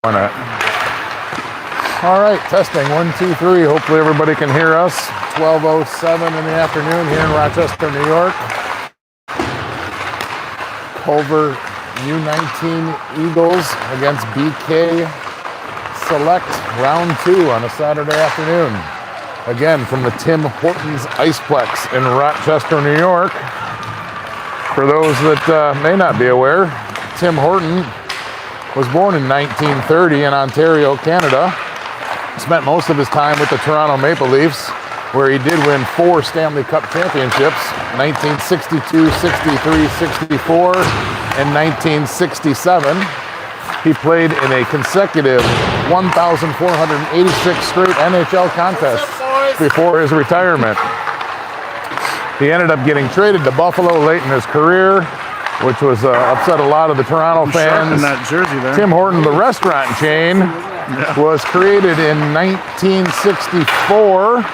Why not? All right, testing 1, 2, 3. Hopefully everybody can hear us. 12:07 in the afternoon here in Rochester, New York. Culver U19 Eagles against BK Select round 2 on a Saturday afternoon. Again, from the Tim Hortons Iceplex in Rochester, New York. For those that may not be aware, Tim Horton was born in 1930 in Ontario, Canada. Spent most of his time with the Toronto Maple Leafs, where he did win 4 Stanley Cup championships, 1962, 63, 64, and 1967. He played in a consecutive 1,486 straight NHL contests before his retirement. He ended up getting traded to Buffalo late in his career, which was upset a lot of the Toronto fans. In that jersey there. Tim Horton, the restaurant chain, was created in 1964.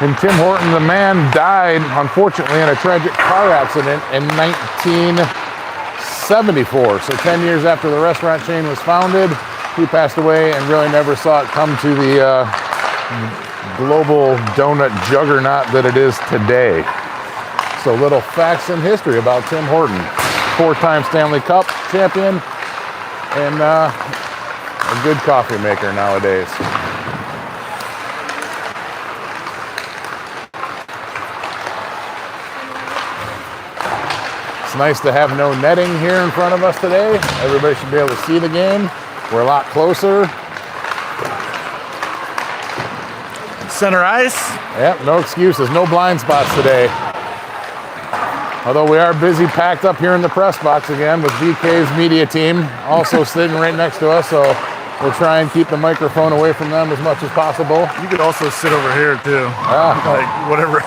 And Tim Horton, the man, died, unfortunately, in a tragic car accident in 1974. So 10 years after the restaurant chain was founded, he passed away and really never saw it come to the global donut juggernaut that it is today. So little facts and history about Tim Horton. 4-time Stanley Cup champion and a good coffee maker nowadays. It's nice to have no netting here in front of us today. Everybody should be able to see the game. We're a lot closer. Center ice. Yep, no excuses, no blind spots today. Although we are busy packed up here in the press box again with BK's media team also sitting right next to us, so we'll try and keep the microphone away from them as much as possible. You could also sit over here too. Like whatever.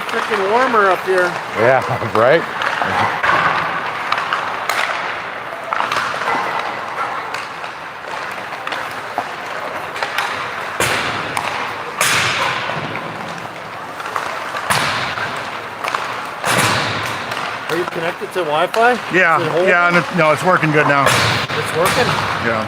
Freaking warmer up here. Yeah, right? Are you connected to Wi-Fi? Yeah, yeah, no, it's working good now. It's working? Yeah.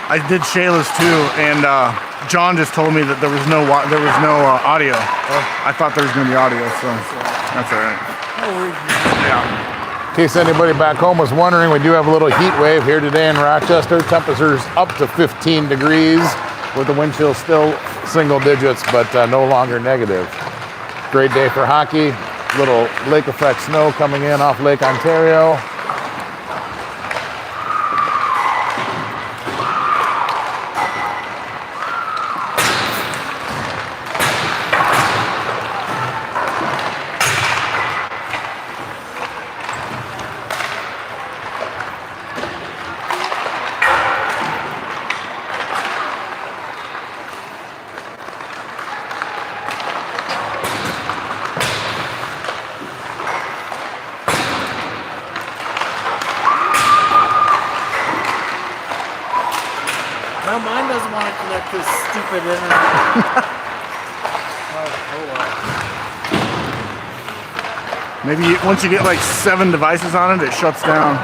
I did Shayla's too, and John just told me that there was no audio. I thought there was going to be audio, so that's all right. Yeah. In case anybody back home was wondering, we do have a little heat wave here today in Rochester. Temperatures up to 15 degrees, with the wind chill still single digits, but no longer negative. Great day for hockey. Little lake effect snow coming in off Lake Ontario. No, mine doesn't want to connect to stupid internet. Maybe once you get like 7 devices on it, it shuts down.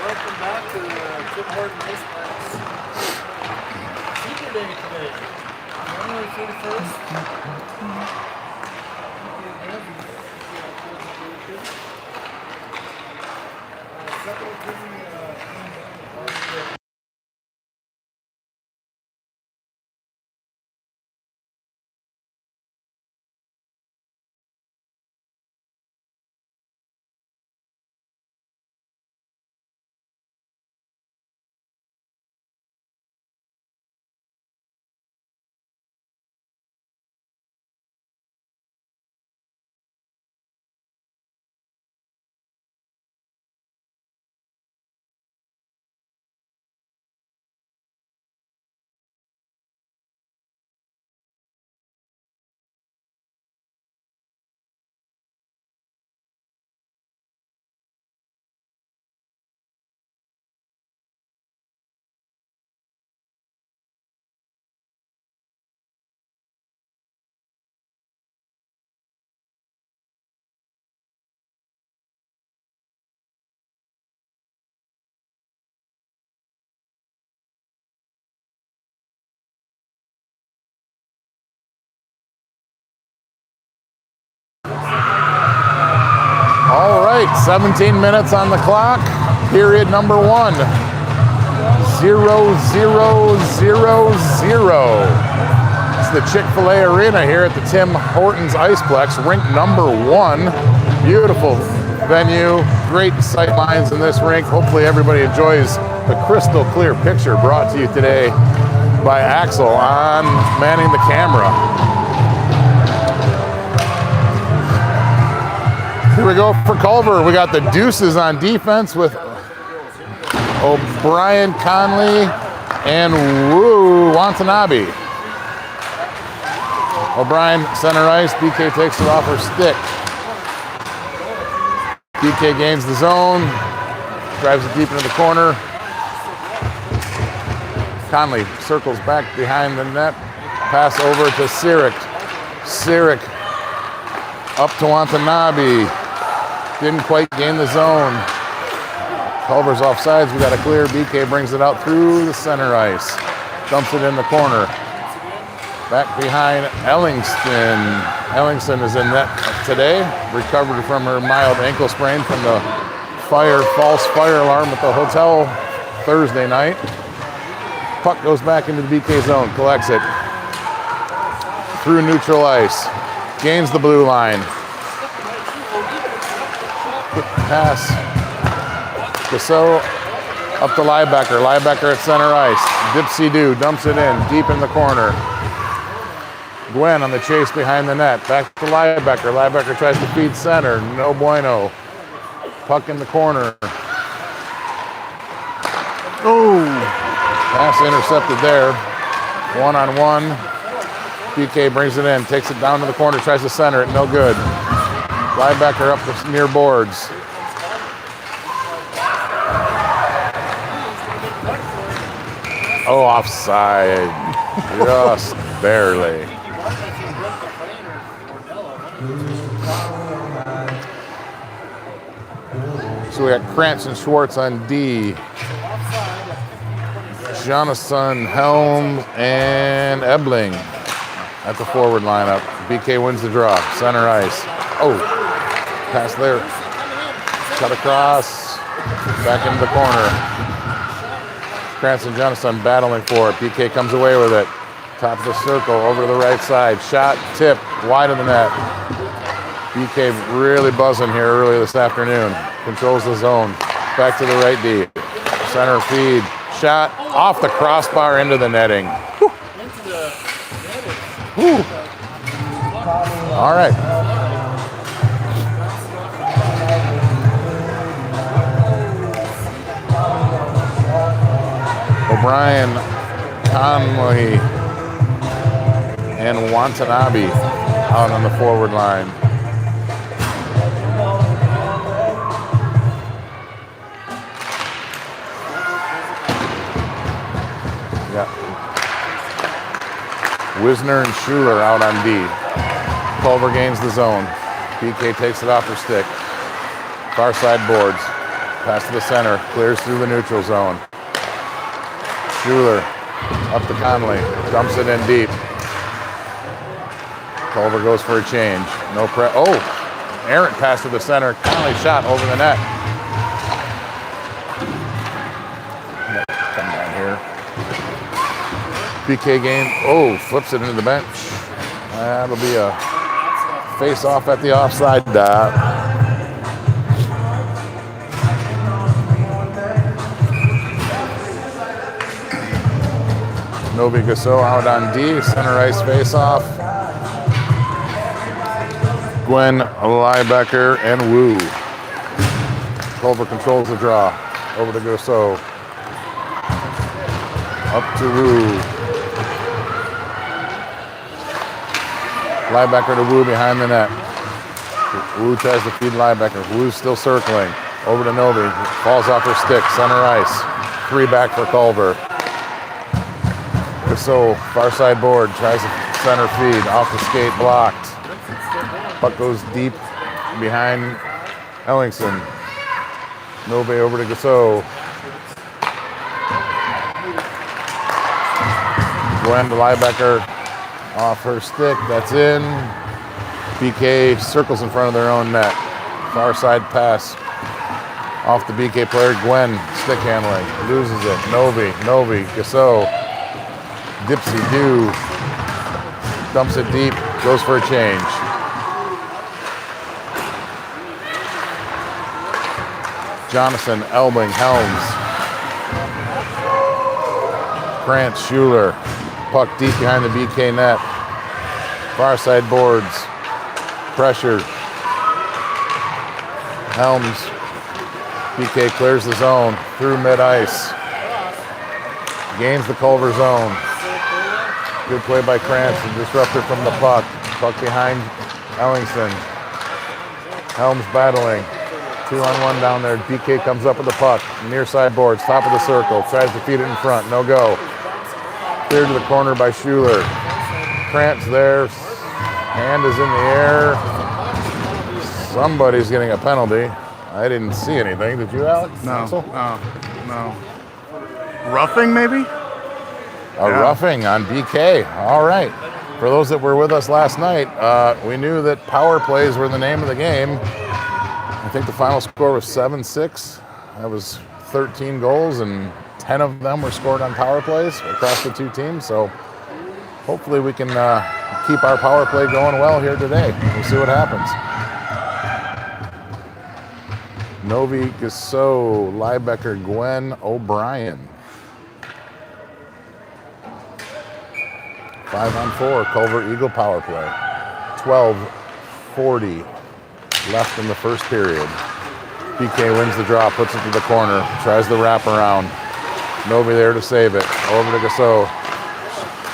Welcome back to Tim Horton Iceplex. Secret day today. January 31st. right, 17 minutes on the clock. Period number 1. 0-0-0-0. It's the Chick-fil-A Arena here at the Tim Hortons Iceplex, rink number 1. Beautiful venue, great sight lines in this rink. Hopefully everybody enjoys the crystal clear picture brought to you today by Axel on manning the camera. Here we go for Culver. We got the Deuces on defense with O'Brien, Conley, and Watanabe. O'Brien center ice. BK takes it off her stick. BK gains the zone, drives it deep into the corner. Conley circles back behind the net. Pass over to Sirik. Sirik up to Watanabe. Didn't quite gain the zone. Culver's offsides. We got a clear. BK brings it out through the center ice. Dumps it in the corner. Back behind Ellingston. Ellingston is in net today. Recovered from her mild ankle sprain from the false fire alarm at the hotel Thursday night. Puck goes back into the BK zone. Collects it through neutral ice. Gains the blue line. Quick pass. Gasso up to Liebecker. Liebecker at center ice. Dipsy-doo dumps it in deep in the corner. Gwen on the chase behind the net. Back to Liebecker. Liebecker tries to feed center. No bueno. Puck in the corner. Oh! Pass intercepted there. 1-on-1. BK brings it in. Takes it down to the corner. Tries to center it. No good. Liebecker up the near boards. Oh, offside. Just barely. So we got Krantz and Schwartz on D. Jonathan, Helm, and Ebling at the forward lineup. BK wins the draw. Center ice. Oh, pass there. Cut across. Back into the corner. Krantz and Jonathan battling for it. BK comes away with it. Top of the circle, over to the right side. Shot, tip, wide of the net. BK really buzzing here early this afternoon. Controls the zone. Back to the right D. Center feed. Shot off the crossbar into the netting. Whew. Whew. All right. O'Brien, Conley, and Watanabe out on the forward line. Yeah. Wisner and Schuler out on D. Culver gains the zone. BK takes it off her stick. Far side boards. Pass to the center. Clears through the neutral zone. Schuler up to Conley. Dumps it in deep. Culver goes for a change. No press. Oh! Errant pass to the center. Conley shot over the net. Come down here. BK game. Oh, flips it into the bench. That'll be a face-off at the offside dot. Novi Gasso out on D. Center ice face-off. Gwen, Liebecker, and Wu. Culver controls the draw. Over to Gasso. Up to Wu. Liebecker to Wu behind the net. Wu tries to feed Liebecker. Wu's still circling. Over to Novi. Falls off her stick. Center ice. 3 back for Culver. Gasso, far side board. Tries to center feed. Off the skate. Blocked. Puck goes deep behind Ellingson. Novi over to Gasso. Gwen to Liebecker. Off her stick, that's in. BK circles in front of their own net. Far side pass off the BK player. Gwen, stick handling, loses it. Novi, Gasso, Dipsy-do, dumps it deep, goes for a change. Jonathan, Elbing, Helms, Krantz, Schuler, puck deep behind the BK net. Far side boards, pressure. Helms, BK clears the zone through mid-ice. Gains the Culver zone. Good play by Krantz, a disruptor from the puck. Puck behind Ellingson. Helms battling. 2-on-1 down there. BK comes up with the puck. Near side boards, top of the circle. Tries to feed it in front. No go. Cleared to the corner by Schuler. Krantz there. Hand is in the air. Somebody's getting a penalty. I didn't see anything. Did you, Alex? No. No. Roughing, maybe? A roughing on BK. All right. For those that were with us last night, we knew that power plays were the name of the game. I think the final score was 7-6. That was 13 goals, and 10 of them were scored on power plays across the two teams. So hopefully we can keep our power play going well here today. We'll see what happens. Novi, Gasso, Liebecker, Gwen, O'Brien. 5-on-4, Culver Eagle power play. 12:40 left in the first period. BK wins the draw, puts it to the corner, tries the wraparound. Novi there to save it. Over to Gasso.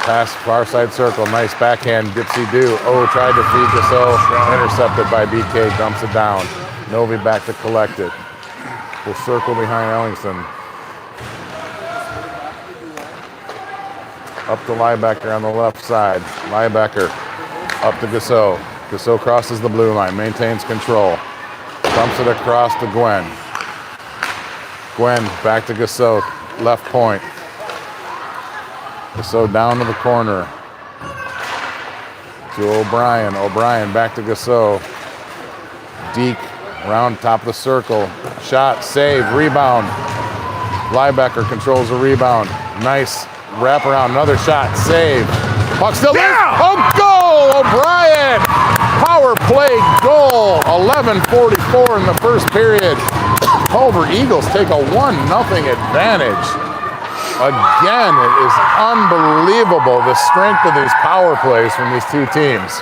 Pass far side circle, nice backhand, Dipsy-do. Oh, tried to feed Gasso, intercepted by BK, dumps it down. Novi back to collect it. Will circle behind Ellingson. Up to Liebecker on the left side. Liebecker up to Gasso. Gasso crosses the blue line, maintains control. Dumps it across to Gwen. Gwen back to Gasso, left point. Gasso down to the corner. To O'Brien. O'Brien back to Gasso. Deke around top of the circle. Shot, save, rebound. Liebecker controls the rebound. Nice wraparound, another shot, save. Puck still there. Oh, goal! O'Brien! Power play goal. 11:44 in the first period. Culver Eagles take a 1-0 advantage. Again, it is unbelievable the strength of these power plays from these two teams.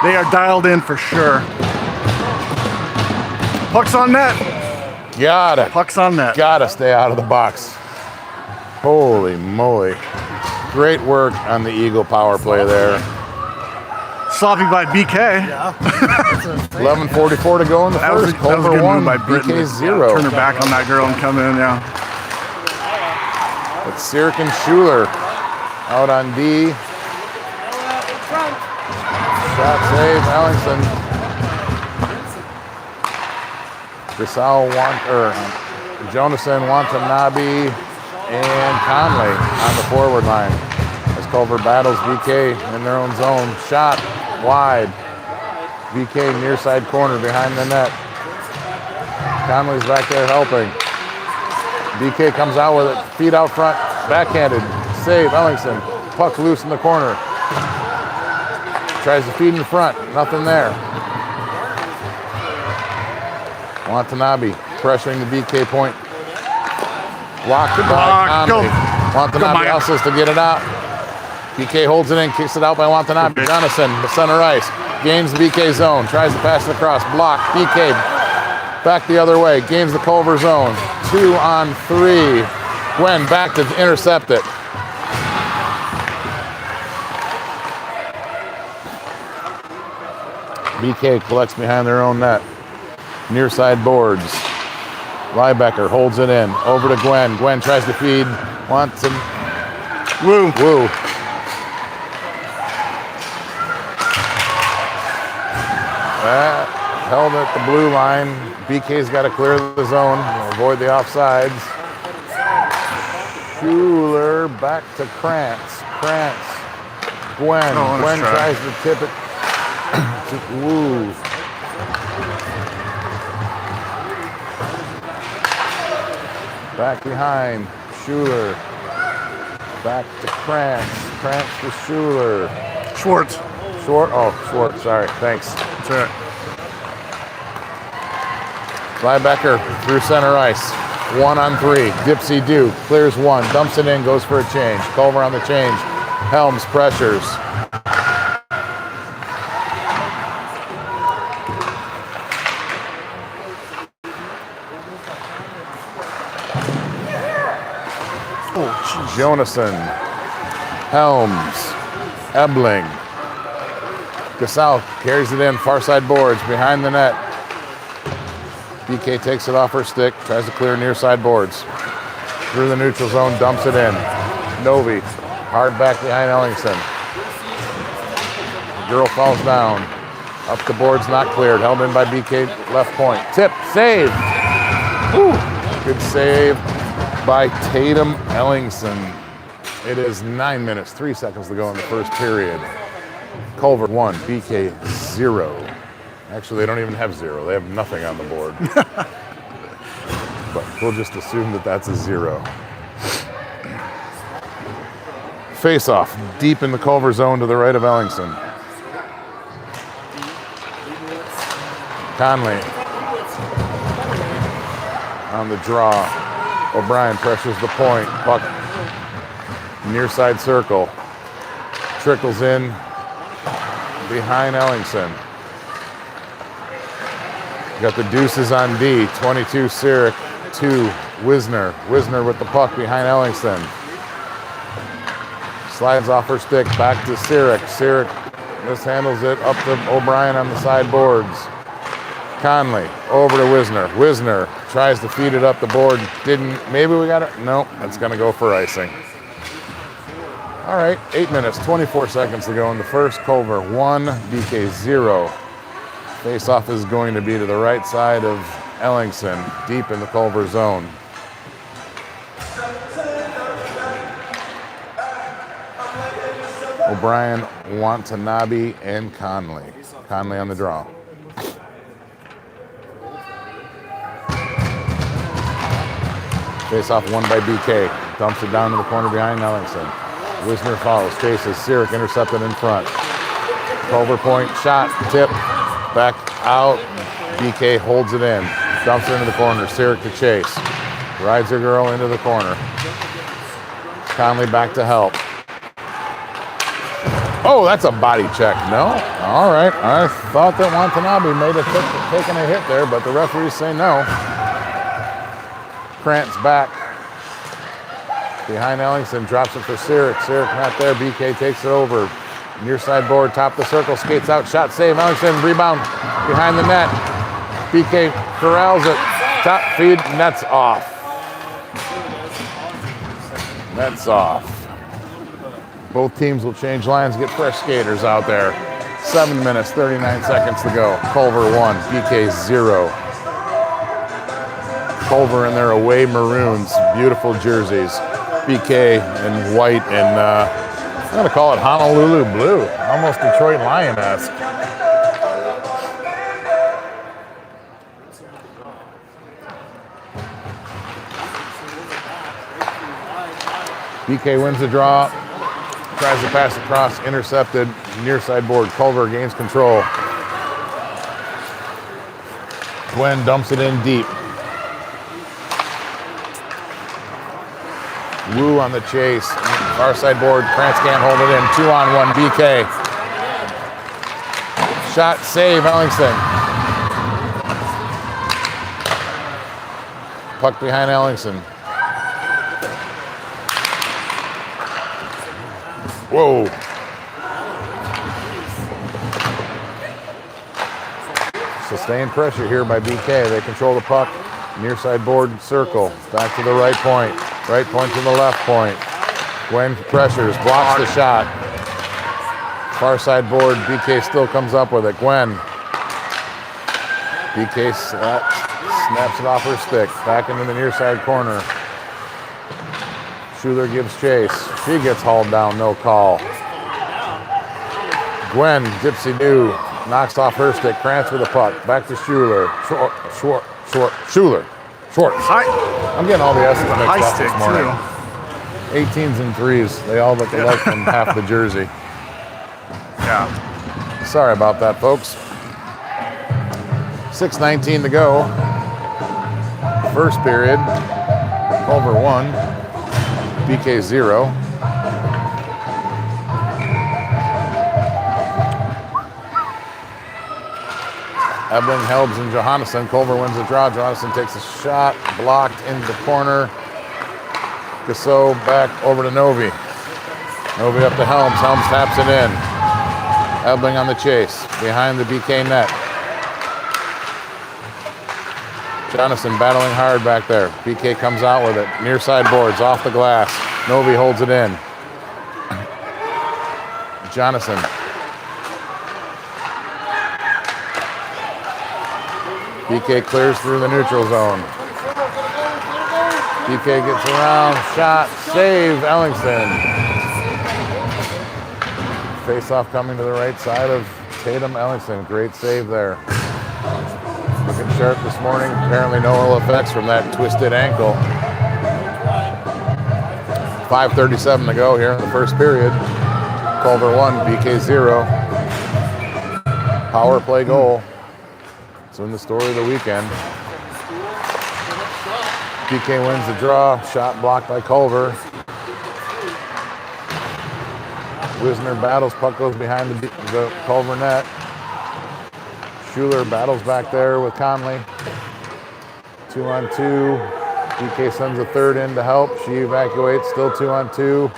They are dialed in for sure. Puck's on net. Puck's on net. Gotta stay out of the box. Holy moly. Great work on the Eagle power play there. Sloppy by BK. Yeah. 11:44 to go in the first. Culver 1, BK 0. Turn her back on that girl and come in, yeah. It's Sirk and Schuler out on D. Shot save, Ellingson. Jonathan, Watanabe, and Conley on the forward line. As Culver battles BK in their own zone. Shot wide. BK near side corner behind the net. Conley's back there helping. BK comes out with it, feet out front, backhanded, save, Ellingson. Puck loose in the corner. Tries to feed in front, nothing there. Watanabe pressuring the BK point. Blocked by Conley. Watanabe hustles to get it out. BK holds it in, kicks it out by Watanabe. Jonathan, the center ice, gains the BK zone, tries to pass it across, blocked. BK back the other way, gains the Culver zone. 2-on-3. Gwen back to intercept it. BK collects behind their own net. Near side boards. Liebecker holds it in. Over to Gwen. Gwen tries to feed. Wants to... Woo. That held at the blue line. BK's got to clear the zone, avoid the offsides. Schuler back to Krantz. Gwen. Gwen tries to tip it to Woo. Back behind. Schuler. Back to Krantz. Krantz to Schuler. Schwartz. Schwartz. Sorry. Thanks. That's right. Liebecker through center ice. 1-on-3. Dipsy do. Clears one. Dumps it in. Goes for a change. Culver on the change. Helms pressures. Jonason, Helms, Ebling. Gasal carries it in, far side boards, behind the net. BK takes it off her stick, tries to clear near side boards. Through the neutral zone, dumps it in. Novi, hard back behind Ellingson. Girl falls down. Up the boards, not cleared. Held in by BK, left point. Tip, save. Whew. Good save by Tatum Ellingson. It is 9 minutes, 3 seconds to go in the first period. Culver 1, BK 0. Actually, they don't even have 0. They have nothing on the board. But we'll just assume that that's a 0. Face-off, deep in the Culver zone to the right of Ellingson. Conley on the draw. O'Brien pressures the point. Puck near side circle. Trickles in behind Ellingson. Got the deuces on D. 22 Sirik, 2 Wisner. Wisner with the puck behind Ellingson. Slides off her stick back to Sirik. Sirik mishandles it up to O'Brien on the side boards. Conley over to Wisner. Wisner tries to feed it up the board. Didn't. Maybe we got it. No, that's going to go for icing. All right, 8 minutes, 24 seconds to go in the first. Culver 1, BK 0. Face-off is going to be to the right side of Ellingson, deep in the Culver zone. O'Brien, Watanabe, and Conley. Conley on the draw. Face-off won by BK. Dumps it down to the corner behind Ellingson. Wisner follows, chases. Sirik intercepted in front. Culver point, shot, tip, back out. BK holds it in. Dumps it into the corner. Sirik to chase. Rides her girl into the corner. Conley back to help. Oh, that's a body check. No? All right. I thought that Watanabe may have taken a hit there, but the referees say no. Krantz back. Behind Ellingson, drops it for Sirik. Sirik not there. BK takes it over. Near side board, top of the circle, skates out, shot save. Ellingson, rebound behind the net. BK corrals it. Top feed, nets off. Nets off. Both teams will change lines, get fresh skaters out there. 7 minutes, 39 seconds to go. Culver 1, BK 0. Culver in their away maroons, beautiful jerseys. BK in white and I'm going to call it Honolulu blue, almost Detroit Lion-esque. BK wins the draw, tries to pass across, intercepted, near side board. Culver gains control. Gwen dumps it in deep. Wu on the chase. Far side board. Krantz can't hold it in. 2-on-1 BK. Shot save Ellingson. Puck behind Ellingson. Whoa. Sustained pressure here by BK. They control the puck. Near side board circle. Back to the right point. Right point to the left point. Gwen pressures, blocks the shot. Far side board, BK still comes up with it. Gwen. BK snaps it off her stick. Back into the near side corner. Schuler gives chase. She gets hauled down, no call. Gwen, dipsy-do, knocks off her stick. Krantz with the puck. Back to Schuler. Schuler. Schwartz. I'm getting all the S's mixed High up stick, this morning. too. 18s and 3s. They all look alike from half the jersey. Yeah. Sorry about that, folks. 6:19 to go. First period. Culver 1. BK 0. Ebling, Helbs, and Johannesson. Culver wins the draw. Johannesson takes a shot, blocked into the corner. Gasso back over to Novi. Novi up to Helms. Helms taps it in. Ebling on the chase, behind the BK net. Johannesson battling hard back there. BK comes out with it. Near side boards, off the glass. Novi holds it in. Johannesson. BK clears through the neutral zone. BK gets around, shot, save, Ellingston. Face-off coming to the right side of Tatum. Ellingston, great save there. Looking sharp this morning. Apparently no ill effects from that twisted ankle. 5:37 to go here in the first period. Culver 1, BK 0. Power play goal. It's in the story of the weekend. BK wins the draw. Shot blocked by Culver. Wisner battles. Puck goes behind the Culver net. Schuler battles back there with Conley. 2-on-2. BK sends a third in to help. She evacuates. Still 2-on-2.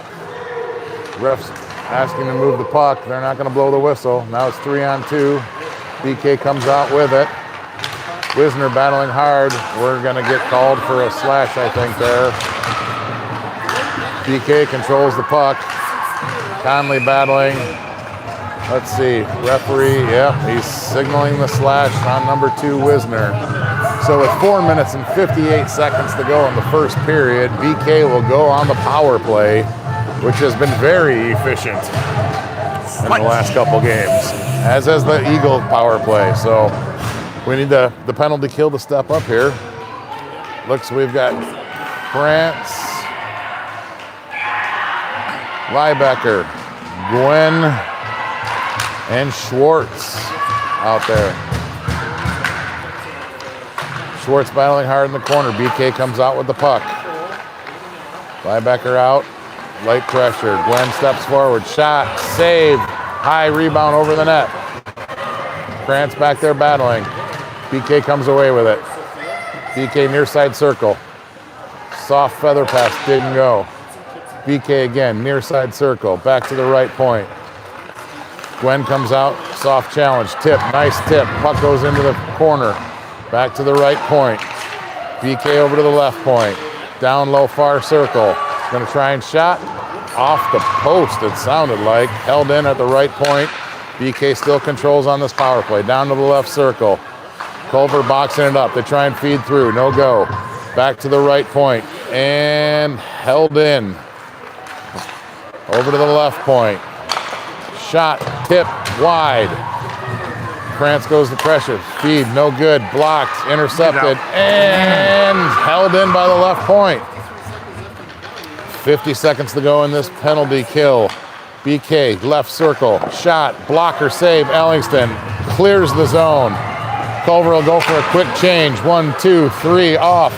Refs asking to move the puck. They're not going to blow the whistle. Now it's 3-on-2. BK comes out with it. Wisner battling hard. We're going to get called for a slash, I think, there. BK controls the puck. Conley battling. Let's see. Referee, he's signaling the slash on number 2, Wisner. So with 4 minutes and 58 seconds to go in the first period, BK will go on the power play, which has been very efficient in the last couple games, as has the Eagle power play. So we need the penalty kill to step up here. Looks, we've got France, Liebecker, Gwen, and Schwartz out there. Schwartz battling hard in the corner. BK comes out with the puck. Liebecker out, light pressure. Gwen steps forward, shot, save, high rebound over the net. France back there battling. BK comes away with it. BK near side circle. Soft feather pass, didn't go. BK again, near side circle, back to the right point. Gwen comes out, soft challenge, tip, nice tip. Puck goes into the corner, back to the right point. BK over to the left point. Down low, far circle. Gonna try and shot. Off the post, it sounded like. Held in at the right point. BK still controls on this power play. Down to the left circle. Culver boxing it up. They try and feed through. No go. Back to the right point. And held in. Over to the left point. Shot. Tip. Wide. France goes to pressure. Feed. No good. Blocked. Intercepted. And held in by the left point. 50 seconds to go in this penalty kill. BK, left circle. Shot. Blocker save. Ellingston clears the zone. Culver will go for a quick change. 1, 2, 3, off.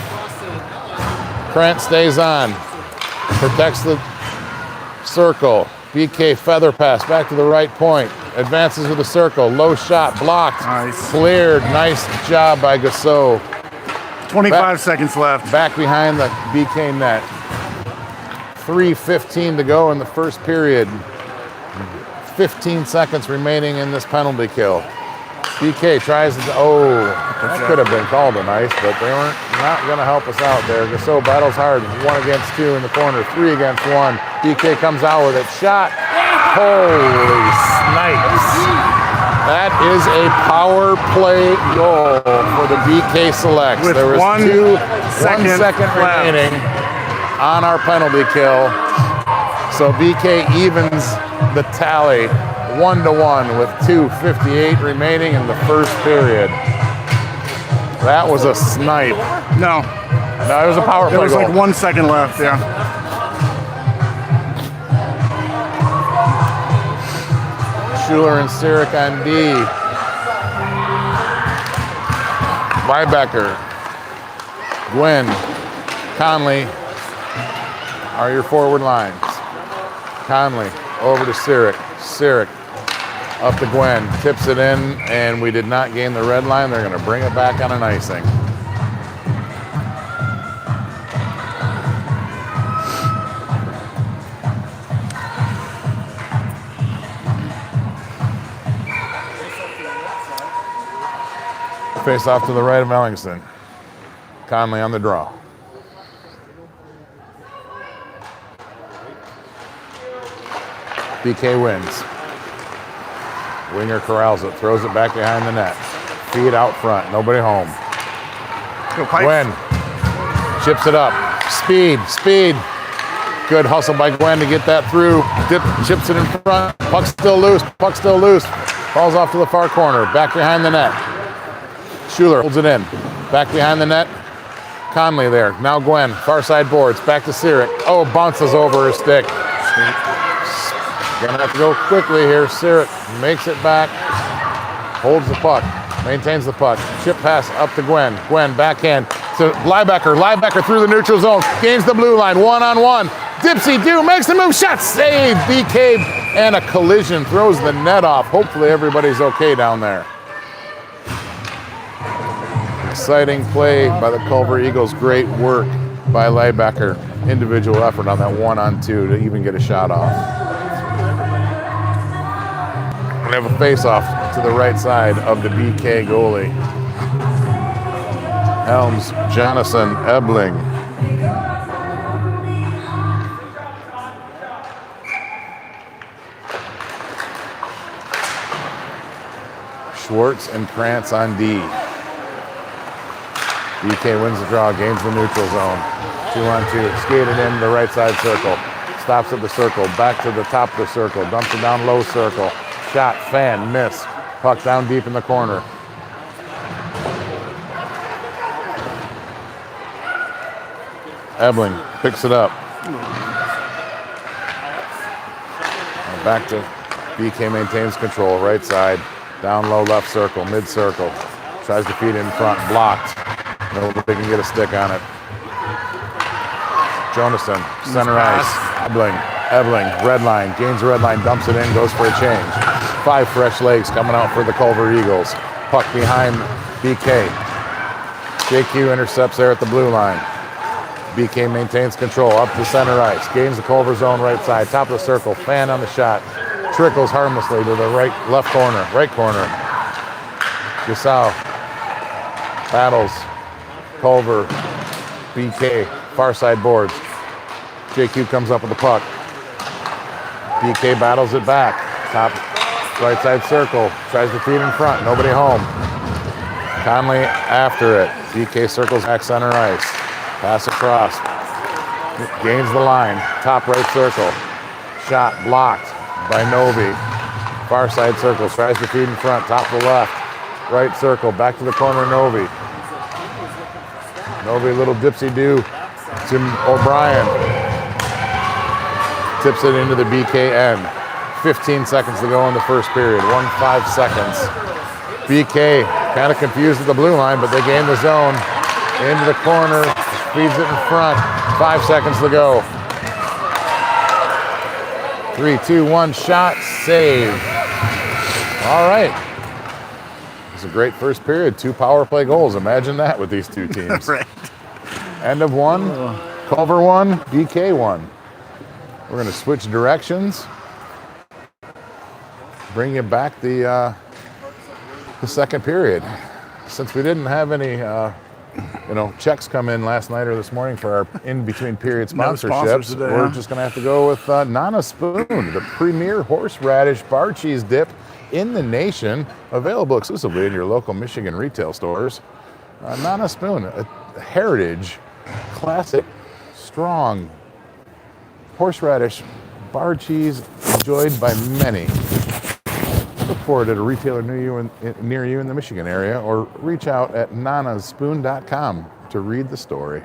Krent stays on. Protects the circle. BK feather pass back to the right point. Advances with the circle. Low shot. Blocked. Nice. Cleared. Nice job by Gasso. 25 seconds left. Back behind the BK net. 3:15 to go in the first period. 15 seconds remaining in this penalty kill. BK tries to, that could have been called a nice, but they weren't not going to help us out there. Gasso battles hard, 1 against 2 in the corner, 3 against 1. BK comes out with it, shot. Holy snipes. That is a power play goal for the BK Selects. With there was 1 second remaining on our penalty kill. So BK evens the tally 1-1 with 2:58 remaining in the first period. That was a snipe. No. No, it was a power play There was goal. like 1 second left, yeah. Schuler and Sirik on D. Liebecker, Gwynn, Conley are your forward lines. Conley over to Sirik. Sirik up to Gwynn, tips it in, and we did not gain the red line. They're going to bring it back on an icing. Face off to the right of Ellingston. Conley on the draw. BK wins. Winger corrals it, throws it back behind the net. Feed out front, nobody home. Gwen chips it up. Speed. Good hustle by Gwen to get that through. Chips it in front. Puck still loose. Falls off to the far corner. Back behind the net. Schuler holds it in. Back behind the net. Conley there. Now Gwen. Far side boards. Back to Sirik. Oh, bounces over her stick. Gonna have to go quickly here. Sirik makes it back. Holds the puck. Maintains the puck. Chip pass up to Gwen. Gwen backhand to Liebecker. Liebecker through the neutral zone. Gains the blue line. 1-on-1. Dipsy Do makes the move. Shot saved. BK and a collision. Throws the net off. Hopefully everybody's okay down there. Exciting play by the Culver Eagles. Great work by Liebecker. Individual effort on that 1-on-2 to even get a shot off. We have a face-off to the right side of the BK goalie. Helms, Jonathan, Ebling. Schwartz and Krantz on D. BK wins the draw, gains the neutral zone. 2-on-2, skated in the right side circle. Stops at the circle, back to the top of the circle, dumps it down low circle. Shot, fan, miss. Puck down deep in the corner. Ebling picks it up. And back to BK, maintains control, right side. Down low left circle, mid circle. Tries to feed in front, blocked. Nobody can get a stick on it. Jonasson, center ice. Ebling, red line, gains the red line, dumps it in, goes for a change. 5 fresh legs coming out for the Culver Eagles. Puck behind BK. JQ intercepts there at the blue line. BK maintains control up to center ice. Gains the Culver zone right side, top of the circle, fan on the shot. Trickles harmlessly to the right corner. Gasau battles Culver, BK, far side boards. JQ comes up with the puck. BK battles it back. Top right side circle. Tries to feed in front. Nobody home. Conley after it. BK circles back center ice. Pass across. Gains the line. Top right circle. Shot blocked by Novi. Far side circle. Tries to feed in front. Top to left. Right circle. Back to the corner. Novi. Novi, little dipsy do to O'Brien. Tips it into the BK end. 15 seconds to go in the first period. 1-5 seconds. BK kind of confused at the blue line, but they gain the zone. Into the corner. Feeds it in front. 5 seconds to go. 3, 2, 1. Shot. Save. All right. It's a great first period. 2 power play goals. Imagine that with these two teams. Right. End of 1. Culver 1. BK 1. We're going to switch directions. Bring you back the second period. Since we didn't have any checks come in last night or this morning for our in-between period sponsorships, today, we're just going to have to go with Nana Spoon, the premier horseradish bar cheese dip in the nation, available exclusively in your local Michigan retail stores. Nana Spoon, a heritage, classic, strong horseradish bar cheese enjoyed by many. Look for it at a retailer near you in the Michigan area, or reach out at nanaspoon.com to read the story.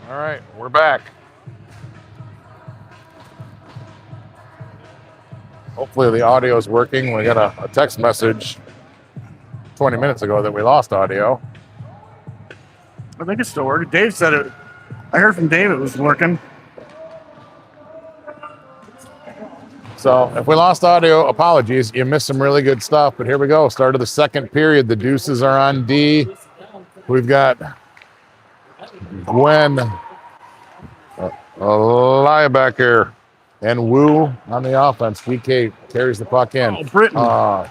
All right, we're back. Hopefully the audio is working. We got a text message 20 minutes ago that we lost audio. I think it's still working. Dave said it. I heard from Dave it was working. So if we lost audio, apologies. You missed some really good stuff, but here we go. Start of the second period. The Deuces are on D. We've got Gwen Liebecker and Wu on the offense. BK carries the puck in. Oh, Britton.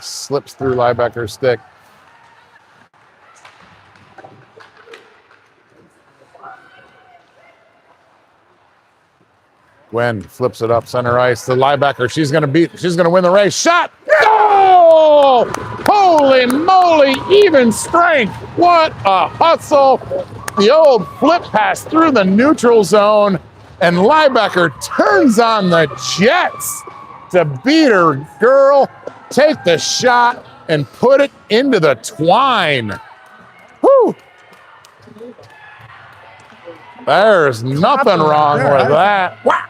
Slips through Liebecker's stick. Gwen flips it up center ice to Liebecker. She's gonna win the race. Shot! Goal! Holy moly, even strength. What a hustle. The old flip pass through the neutral zone, and Liebecker turns on the jets to beat her girl, take the shot, and put it into the twine. Whew! There's nothing wrong with that. Wow.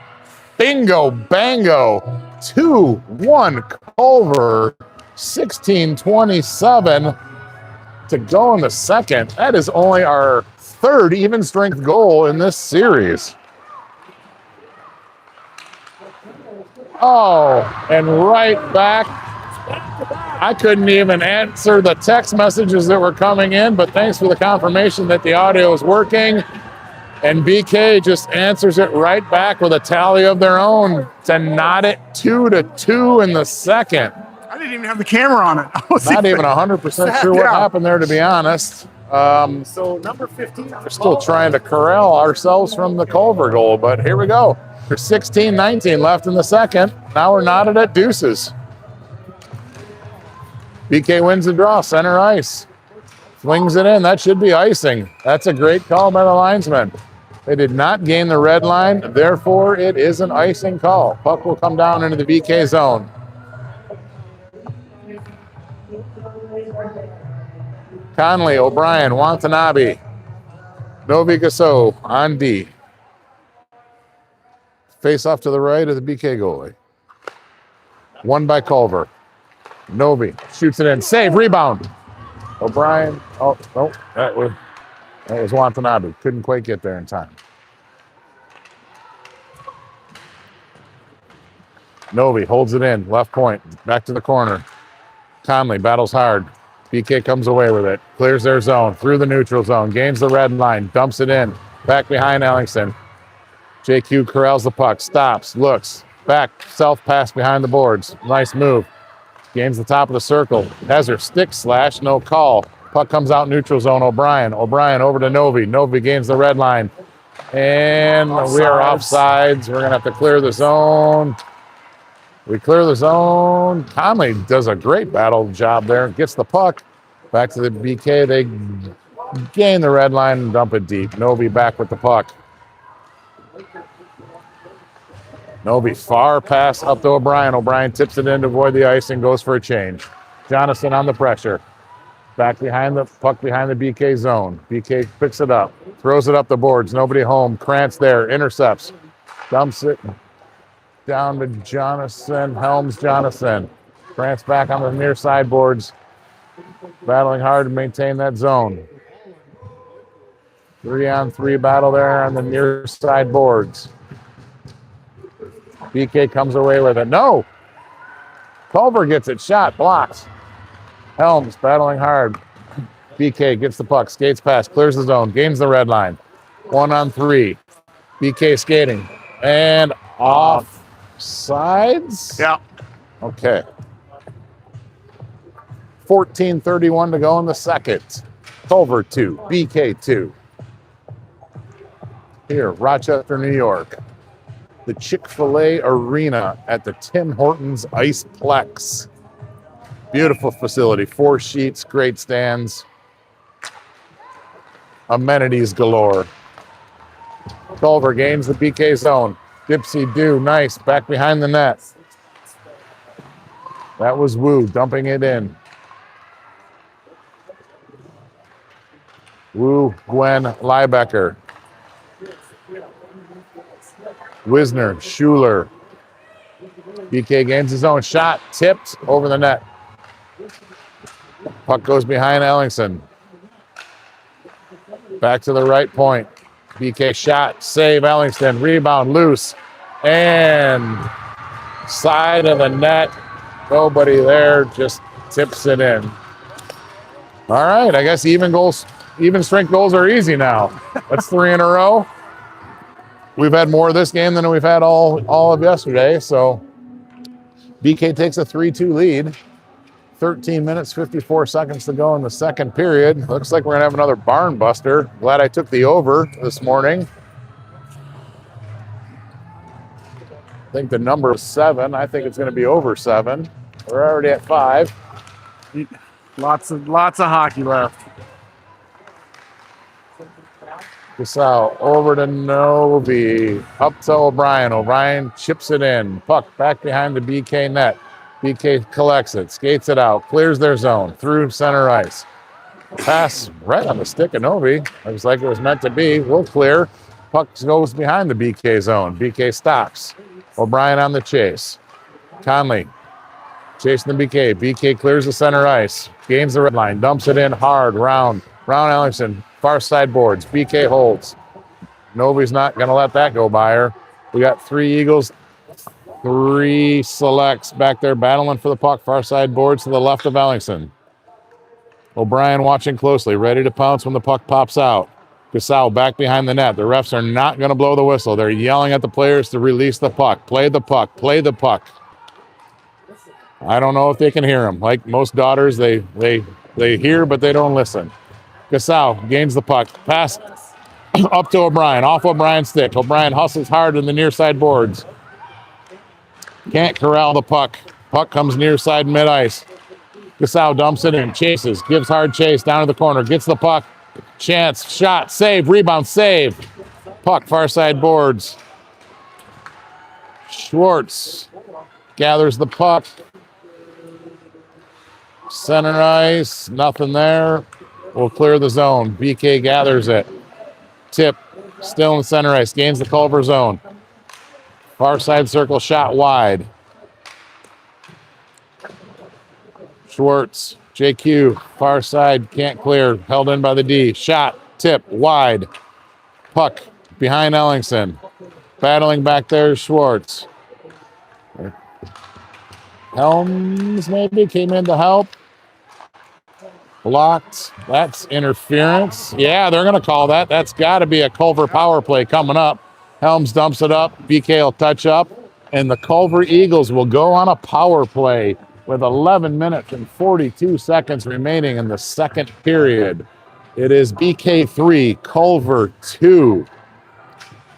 Bingo, bango. 2-1 Culver, 16:27 to go in the second. That is only our third even strength goal in this series. Oh, and right back. I couldn't even answer the text messages that were coming in, but thanks for the confirmation that the audio is working. And BK just answers it right back with a tally of their own to knot it 2-2 in the second. I didn't even have the camera on it. I was Not even 100% sure what happened there, to be honest. So number 15. We're still trying to corral ourselves from the Culver goal, but here we go. There's 16:19 left in the second. Now we're knotted at deuces. BK wins the draw, center ice. Flings it in. That should be icing. That's a great call by the linesman. They did not gain the red line. Therefore, it is an icing call. Puck will come down into the BK zone. Conley, O'Brien, Watanabe, Novi Gasso on D. Face off to the right of the BK goalie. One by Culver. Novi shoots it in. Save, rebound. O'Brien. Oh, no. That was Watanabe. Couldn't quite get there in time. Novi holds it in. Left point. Back to the corner. Conley battles hard. BK comes away with it. Clears their zone. Through the neutral zone. Gains the red line. Dumps it in. Back behind Ellingson. JQ corrals the puck. Stops. Looks. Back. Self pass behind the boards. Nice move. Gains the top of the circle. Has her stick slash. No call. Puck comes out neutral zone. O'Brien. O'Brien over to Novi. Novi gains the red line. And we are offsides. We're going to have to clear the zone. We clear the zone. Conley does a great battle job there. Gets the puck. Back to the BK. They gain the red line and dump it deep. Novi back with the puck. Novi far pass up to O'Brien. O'Brien tips it in to avoid the ice and goes for a change. Jonathan on the pressure. Back behind the puck behind the BK zone. BK picks it up. Throws it up the boards. Nobody home. Krantz there. Intercepts. Dumps it down to Jonathan. Helms Jonathan. Krantz back on the near sideboards. Battling hard to maintain that zone. 3-on-3 battle there on the near side boards. BK comes away with it. No! Culver gets it. Shot. Blocks. Helms battling hard. BK gets the puck. Skates past. Clears the zone. Gains the red line. 1-on-3. BK skating. And off sides? Yeah. Okay. 14:31 to go in the second. Culver 2. BK 2. Here, Rochester, New York. The Chick-fil-A Arena at the Tim Hortons Iceplex. Beautiful facility. 4 sheets, great stands. Amenities galore. Culver gains the BK zone. Dipsy do, nice, back behind the net. That was Wu dumping it in. Wu, Gwen, Liebecker. Wisner, Schuler. BK gains his own shot, tipped over the net. Puck goes behind Ellingson. Back to the right point. BK shot, save Ellingson, rebound loose, and side of the net. Nobody there, just tips it in. All right, I guess even strength goals are easy now. That's 3 in a row. We've had more of this game than we've had all of yesterday, so BK takes a 3-2 lead. 13 minutes, 54 seconds to go in the second period. Looks like we're going to have another barn buster. Glad I took the over this morning. I think the number is 7. I think it's going to be over 7. We're already at 5. Lots of hockey left. Gasol over to Novi. Up to O'Brien. O'Brien chips it in. Puck back behind the BK net. BK collects it, skates it out, clears their zone through center ice. Pass right on the stick of Novi. Looks like it was meant to be. We'll clear. Puck goes behind the BK zone. BK stops. O'Brien on the chase. Conley chasing the BK. BK clears the center ice. Gains the red line. Dumps it in hard. Round Ellingson. Far side boards. BK holds. Novi's not going to let that go by her. We got 3 Eagles, 3 selects back there battling for the puck. Far side boards to the left of Ellingson. O'Brien watching closely, ready to pounce when the puck pops out. Gasol back behind the net. The refs are not going to blow the whistle. They're yelling at the players to release the puck. Play the puck. Play the puck. I don't know if they can hear them. Like most daughters, they hear, but they don't listen. Gasol gains the puck. Pass up to O'Brien. Off O'Brien's stick. O'Brien hustles hard in the near side boards. Can't corral the puck. Puck comes near side mid-ice. Gasol dumps it in. Chases. Gives hard chase down to the corner. Gets the puck. Chance. Shot. Save. Rebound. Save. Puck far side boards. Schwartz gathers the puck. Center ice. Nothing there. We'll clear the zone. BK gathers it. Tip. Still in the center ice. Gains the Culver zone. Far side circle shot wide. Schwartz. JQ. Far side. Can't clear. Held in by the D. Shot. Tip. Wide. Puck behind Ellingson. Battling back there Schwartz. Helms maybe came in to help. Blocked. That's interference. Yeah, they're going to call that. That's got to be a Culver power play coming up. Helms dumps it up. BK will touch up. And the Culver Eagles will go on a power play with 11 minutes and 42 seconds remaining in the second period. It is BK 3, Culver 2.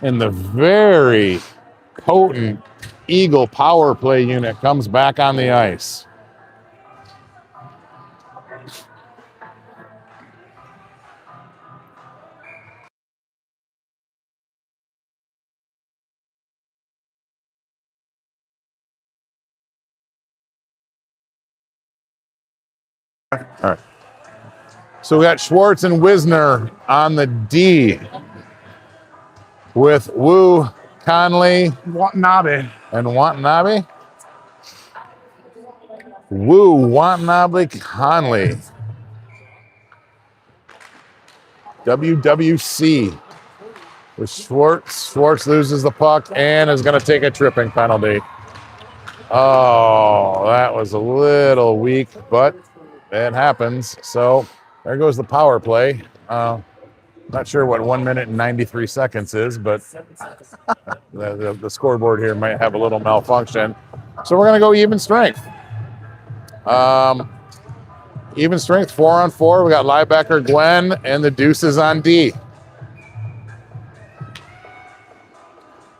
And the very potent Eagle power play unit comes back on the ice. All right. So we got Schwartz and Wisner on the D with Wu, Conley, Watanabe. and Watanabe. Wu, Watanabe, Conley. WWC with Schwartz. Schwartz loses the puck and is going to take a tripping penalty. Oh, that was a little weak, but it happens. So there goes the power play. Not sure what 1 minute and 93 seconds is, but the scoreboard here might have a little malfunction. So we're going to go even strength. Even strength, 4-on-4. We got Liebecker, Gwen, and the Deuces on D.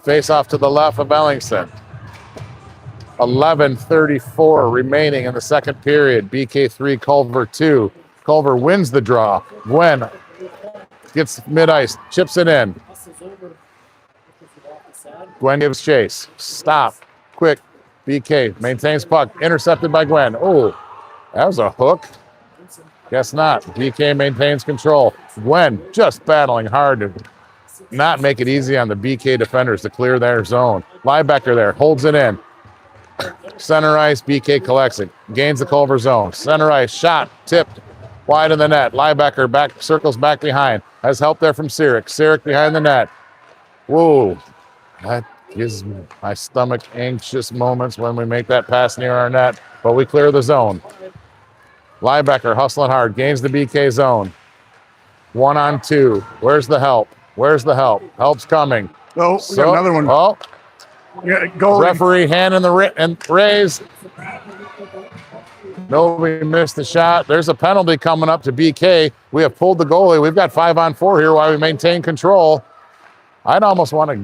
Face off to the left of Ellingson. 11:34 remaining in the second period. BK 3, Culver 2. Culver wins the draw. Gwen gets mid-ice, chips it in. Gwen gives chase. Stop. Quick. BK maintains puck. Intercepted by Gwen. Oh, that was a hook. Guess not. BK maintains control. Gwen just battling hard to not make it easy on the BK defenders to clear their zone. Liebecker there, holds it in. Center ice, BK collects it. Gains the Culver zone. Center ice, shot, tipped, wide in the net. Liebecker back, circles back behind. Has help there from Sirik. Sirik behind the net. Whoa. That gives my stomach anxious moments when we make that pass near our net, but we clear the zone. Liebecker hustling hard, gains the BK zone. 1-on-2. Where's the help? Where's the help? Help's coming. Oh, we got another one. Oh, Yeah, goalie. referee hand in the and raise. Nobody missed the shot. There's a penalty coming up to BK. We have pulled the goalie. We've got 5-on-4 here while we maintain control. I'd almost want to,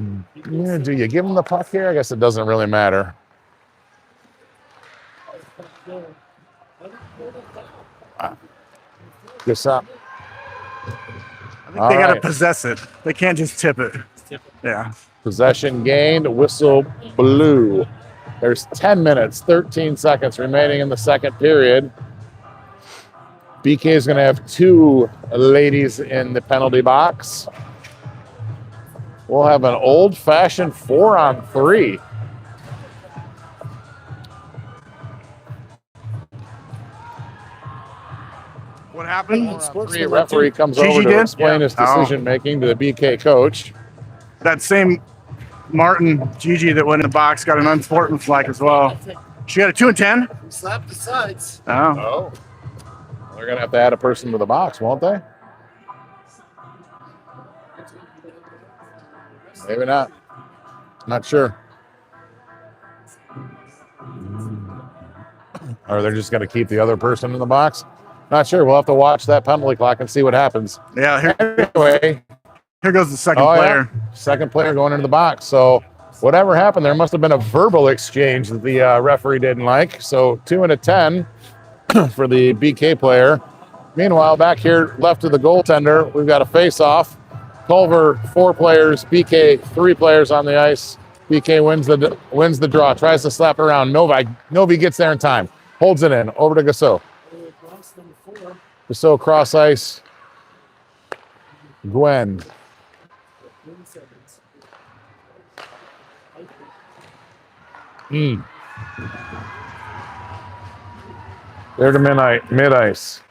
do you give him the puck here? I guess it doesn't really matter. Guess up. I think they got to possess it. They can't just tip it. Yeah. Possession gained, whistle blew. There's 10 minutes, 13 seconds remaining in the second period. BK is going to have 2 ladies in the penalty box. We'll have an old-fashioned 4-on-3. What happened? The referee comes over to explain his decision-making to the BK coach. That same Martin Gigi that went in the box got an unsporting flag as well. She got a 2-10? Slap the sides. Oh. They're going to have to add a person to the box, won't they? Maybe not. Not sure. Or they're just going to keep the other person in the box? Not sure. We'll have to watch that penalty clock and see what happens. Yeah. Anyway. Here goes the second player. Yeah. Second player going into the box. So whatever happened, there must have been a verbal exchange that the referee didn't like. So 2-10 for the BK player. Meanwhile, back here left of the goaltender, we've got a face-off. Culver, 4 players. BK, 3 players on the ice. BK wins the draw. Tries to slap it around. Novi gets there in time. Holds it in. Over to Gasso. Gasso cross ice. Gwen. There to mid-ice.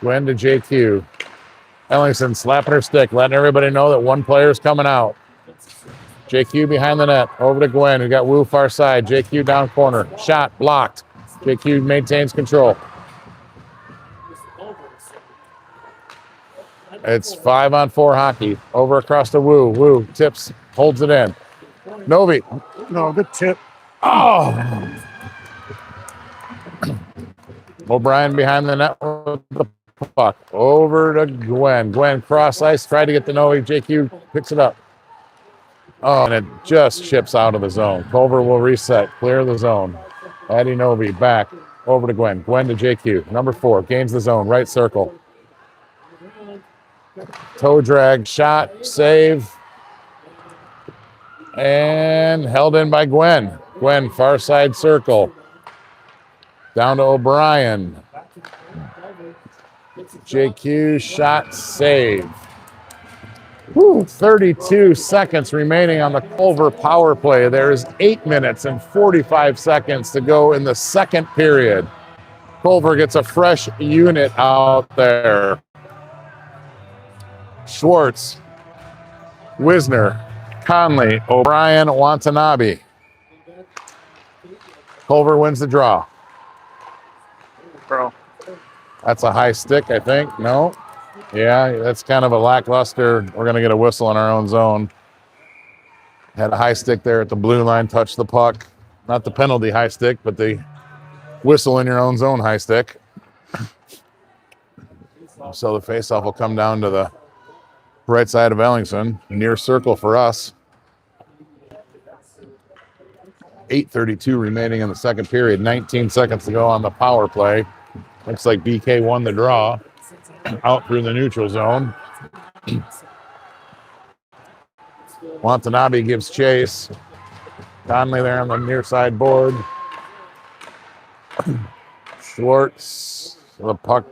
Gwen to JQ. Ellingson slapping her stick, letting everybody know that one player is coming out. JQ behind the net. Over to Gwen, who got Wu far side. JQ down corner. Shot blocked. JQ maintains control. It's 5-on-4 hockey. Over across to Wu. Wu tips, holds it in. Novi. No, good tip. Oh! O'Brien behind the net with the puck. Over to Gwen. Gwen cross ice, tried to get the Novi. JQ picks it up. Oh, and it just chips out of the zone. Culver will reset, clear the zone. Addie Novi back over to Gwen. Gwen to JQ. Number 4 gains the zone, right circle. Toe drag, shot, save. And held in by Gwen. Gwen, far side circle. Down to O'Brien. JQ, shot, save. 32 seconds remaining on the Culver power play. There is 8 minutes and 45 seconds to go in the second period. Culver gets a fresh unit out there. Schwartz, Wisner, Conley, O'Brien, Watanabe. Culver wins the draw. Bro. That's a high stick, I think. No? Yeah, that's kind of a lackluster. We're going to get a whistle in our own zone. Had a high stick there at the blue line, touched the puck. Not the penalty high stick, but the whistle in your own zone high stick. So the faceoff will come down to the right side of Ellingson, near circle for us. 8:32 remaining in the second period, 19 seconds to go on the power play. Looks like BK won the draw out through the neutral zone. Watanabe gives chase. Conley there on the near side board. Schwartz, the puck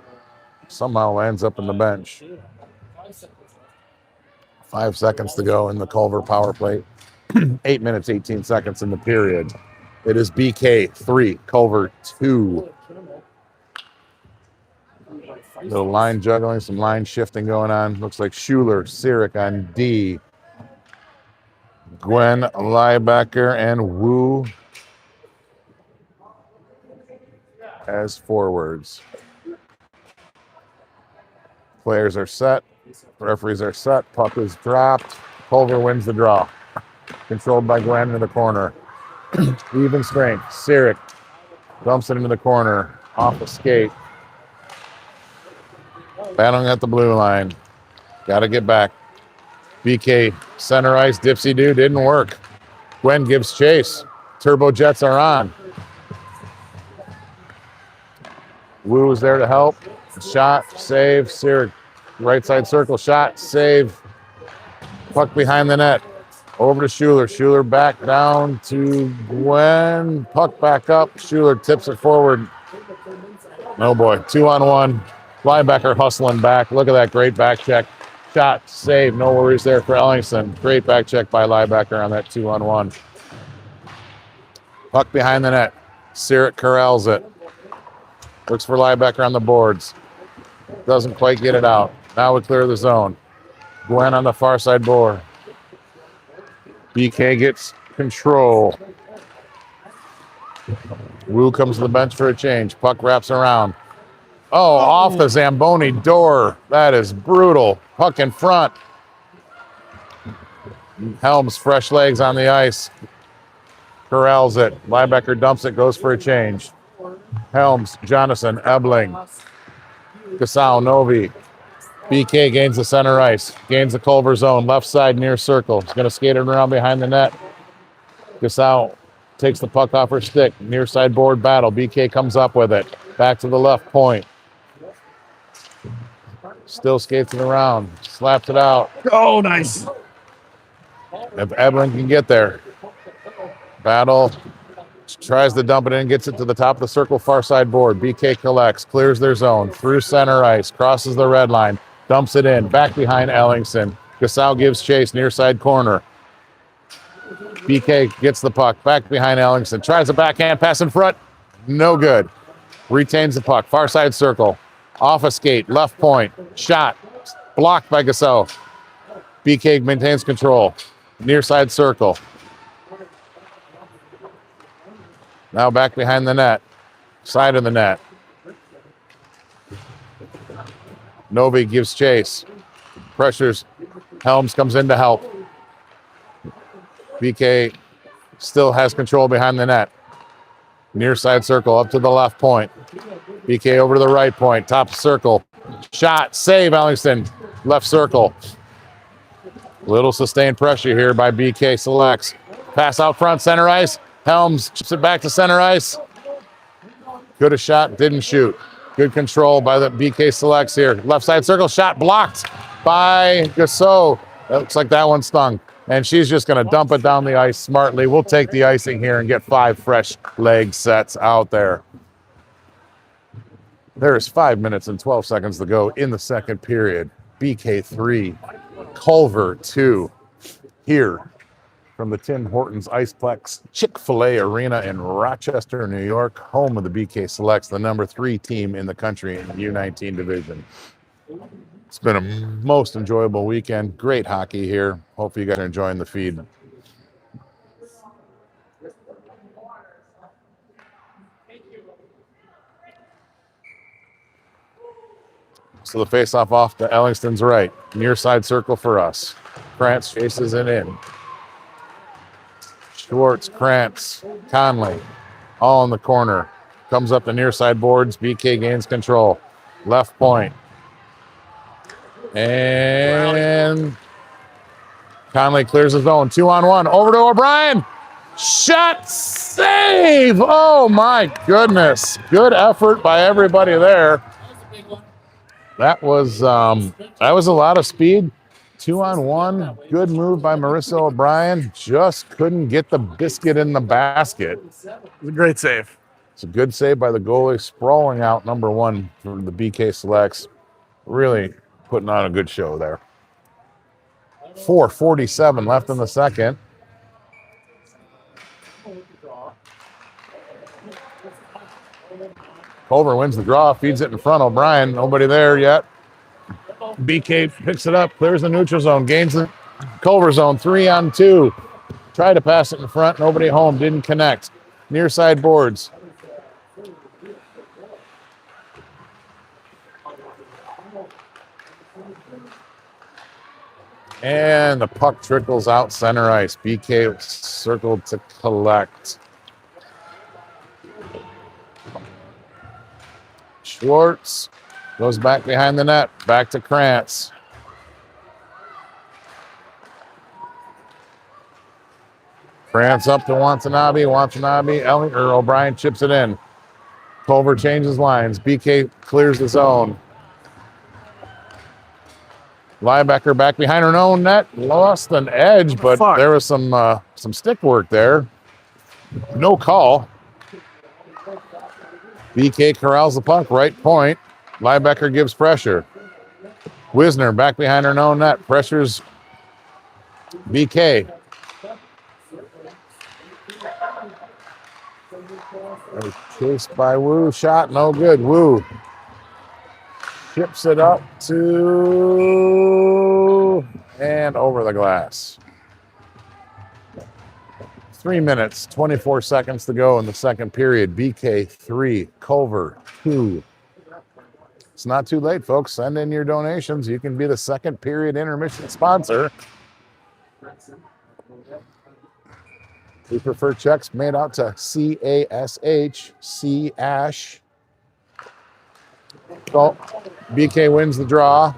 somehow lands up in the bench. 5 seconds to go in the Culver power play. 8 minutes, 18 seconds in the period. It is BK 3, Culver 2. Little line juggling, some line shifting going on. Looks like Schuler, Sirik on D. Gwen, Liebacker, and Wu as forwards. Players are set. Referees are set. Puck is dropped. Culver wins the draw. Controlled by Gwen in the corner. Even strength. Sirik dumps it into the corner. Off the skate. Battling at the blue line. Got to get back. BK center ice. Dipsy-do didn't work. Gwen gives chase. Turbo Jets are on. Wu is there to help. Shot, save, Sirik. Right side circle, shot, save. Puck behind the net. Over to Schuler. Schuler back down to Gwen. Puck back up. Schuler tips it forward. Oh boy, 2-on-1. Liebacker hustling back. Look at that great back check. Shot, save, no worries there for Ellingson. Great back check by Liebacker on that 2-on-1. Puck behind the net. Sirik corrals it. Looks for Liebacker on the boards. Doesn't quite get it out. Now we clear the zone. Gwen on the far side board. BK gets control. Wu comes to the bench for a change. Puck wraps around. Oh, off the Zamboni door. That is brutal. Puck in front. Helms, fresh legs on the ice. Corrals it. Liebacker dumps it, goes for a change. Helms, Jonathan, Ebling. Gasau, Novi. BK gains the center ice. Gains the Culver zone. Left side near circle. He's going to skate it around behind the net. Gasau takes the puck off her stick. Near side board battle. BK comes up with it. Back to the left point. Still skates it around. Slaps it out. Oh, nice. If Ebling can get there. Battle. Tries to dump it in, gets it to the top of the circle, far side board. BK collects, clears their zone, through center ice, crosses the red line, dumps it in, back behind Ellingson. Gasau gives chase, near side corner. BK gets the puck, back behind Ellingson, tries a backhand pass in front, no good. Retains the puck, far side circle, off a skate, left point, shot, blocked by Gasau. BK maintains control, near side circle. Now back behind the net. Side of the net. Novi gives chase. Pressures. Helms comes in to help. BK still has control behind the net. Near side circle up to the left point. BK over to the right point. Top circle. Shot. Save, Ellingson. Left circle. Little sustained pressure here by BK Selects. Pass out front, center ice. Helms chips it back to center ice. Good a shot, didn't shoot. Good control by the BK Selects here. Left side circle, shot blocked by Gasau. That looks like that one stung. And she's just going to dump it down the ice smartly. We'll take the icing here and get 5 fresh leg sets out there. There's 5 minutes and 12 seconds to go in the second period. BK 3, Culver 2. Here from the Tim Hortons Iceplex Chick-fil-A Arena in Rochester, New York, home of the BK Selects, the number 3 team in the country in the U19 division. It's been a most enjoyable weekend. Great hockey here. Hope you guys are enjoying the feed. So the face-off off to Ellingston's right. Near side circle for us. Krantz chases it in. Schwartz, Krantz, Conley, all in the corner. Comes up the near side boards. BK gains control. Left point. And Conley clears his zone. 2-on-1. Over to O'Brien. Shot, save. Oh my goodness. Good effort by everybody there. That was a lot of speed. 2-on-1. Good move by Marissa O'Brien. Just couldn't get the biscuit in the basket. It was a great save. It's a good save by the goalie, sprawling out number 1 from the BK Selects. really putting on a good show there. 4:47 left in the second. Culver wins the draw, feeds it in front. O'Brien, nobody there yet. BK picks it up, clears the neutral zone, gains the Culver zone, 3-on-2. Tried to pass it in front, nobody home, didn't connect. Near side boards. And the puck trickles out center ice. BK circled to collect. Schwartz goes back behind the net. Back to Krantz. Krantz up to Watanabe. O'Brien chips it in. Culver changes lines. BK clears the zone. Liebecker back behind her own net. Lost an edge, but there was some stick work there. No call. BK corrals the puck, right point. Liebecker gives pressure. Wisner back behind her own net. Pressures BK. Chased by Wu. Shot no good. Wu chips it up to and over the glass. 3 minutes, 24 seconds to go in the second period. BK 3, Culver 2. It's not too late, folks. Send in your donations. You can be the second period intermission sponsor. We prefer checks made out to CASH, C-Ash. So BK wins the draw.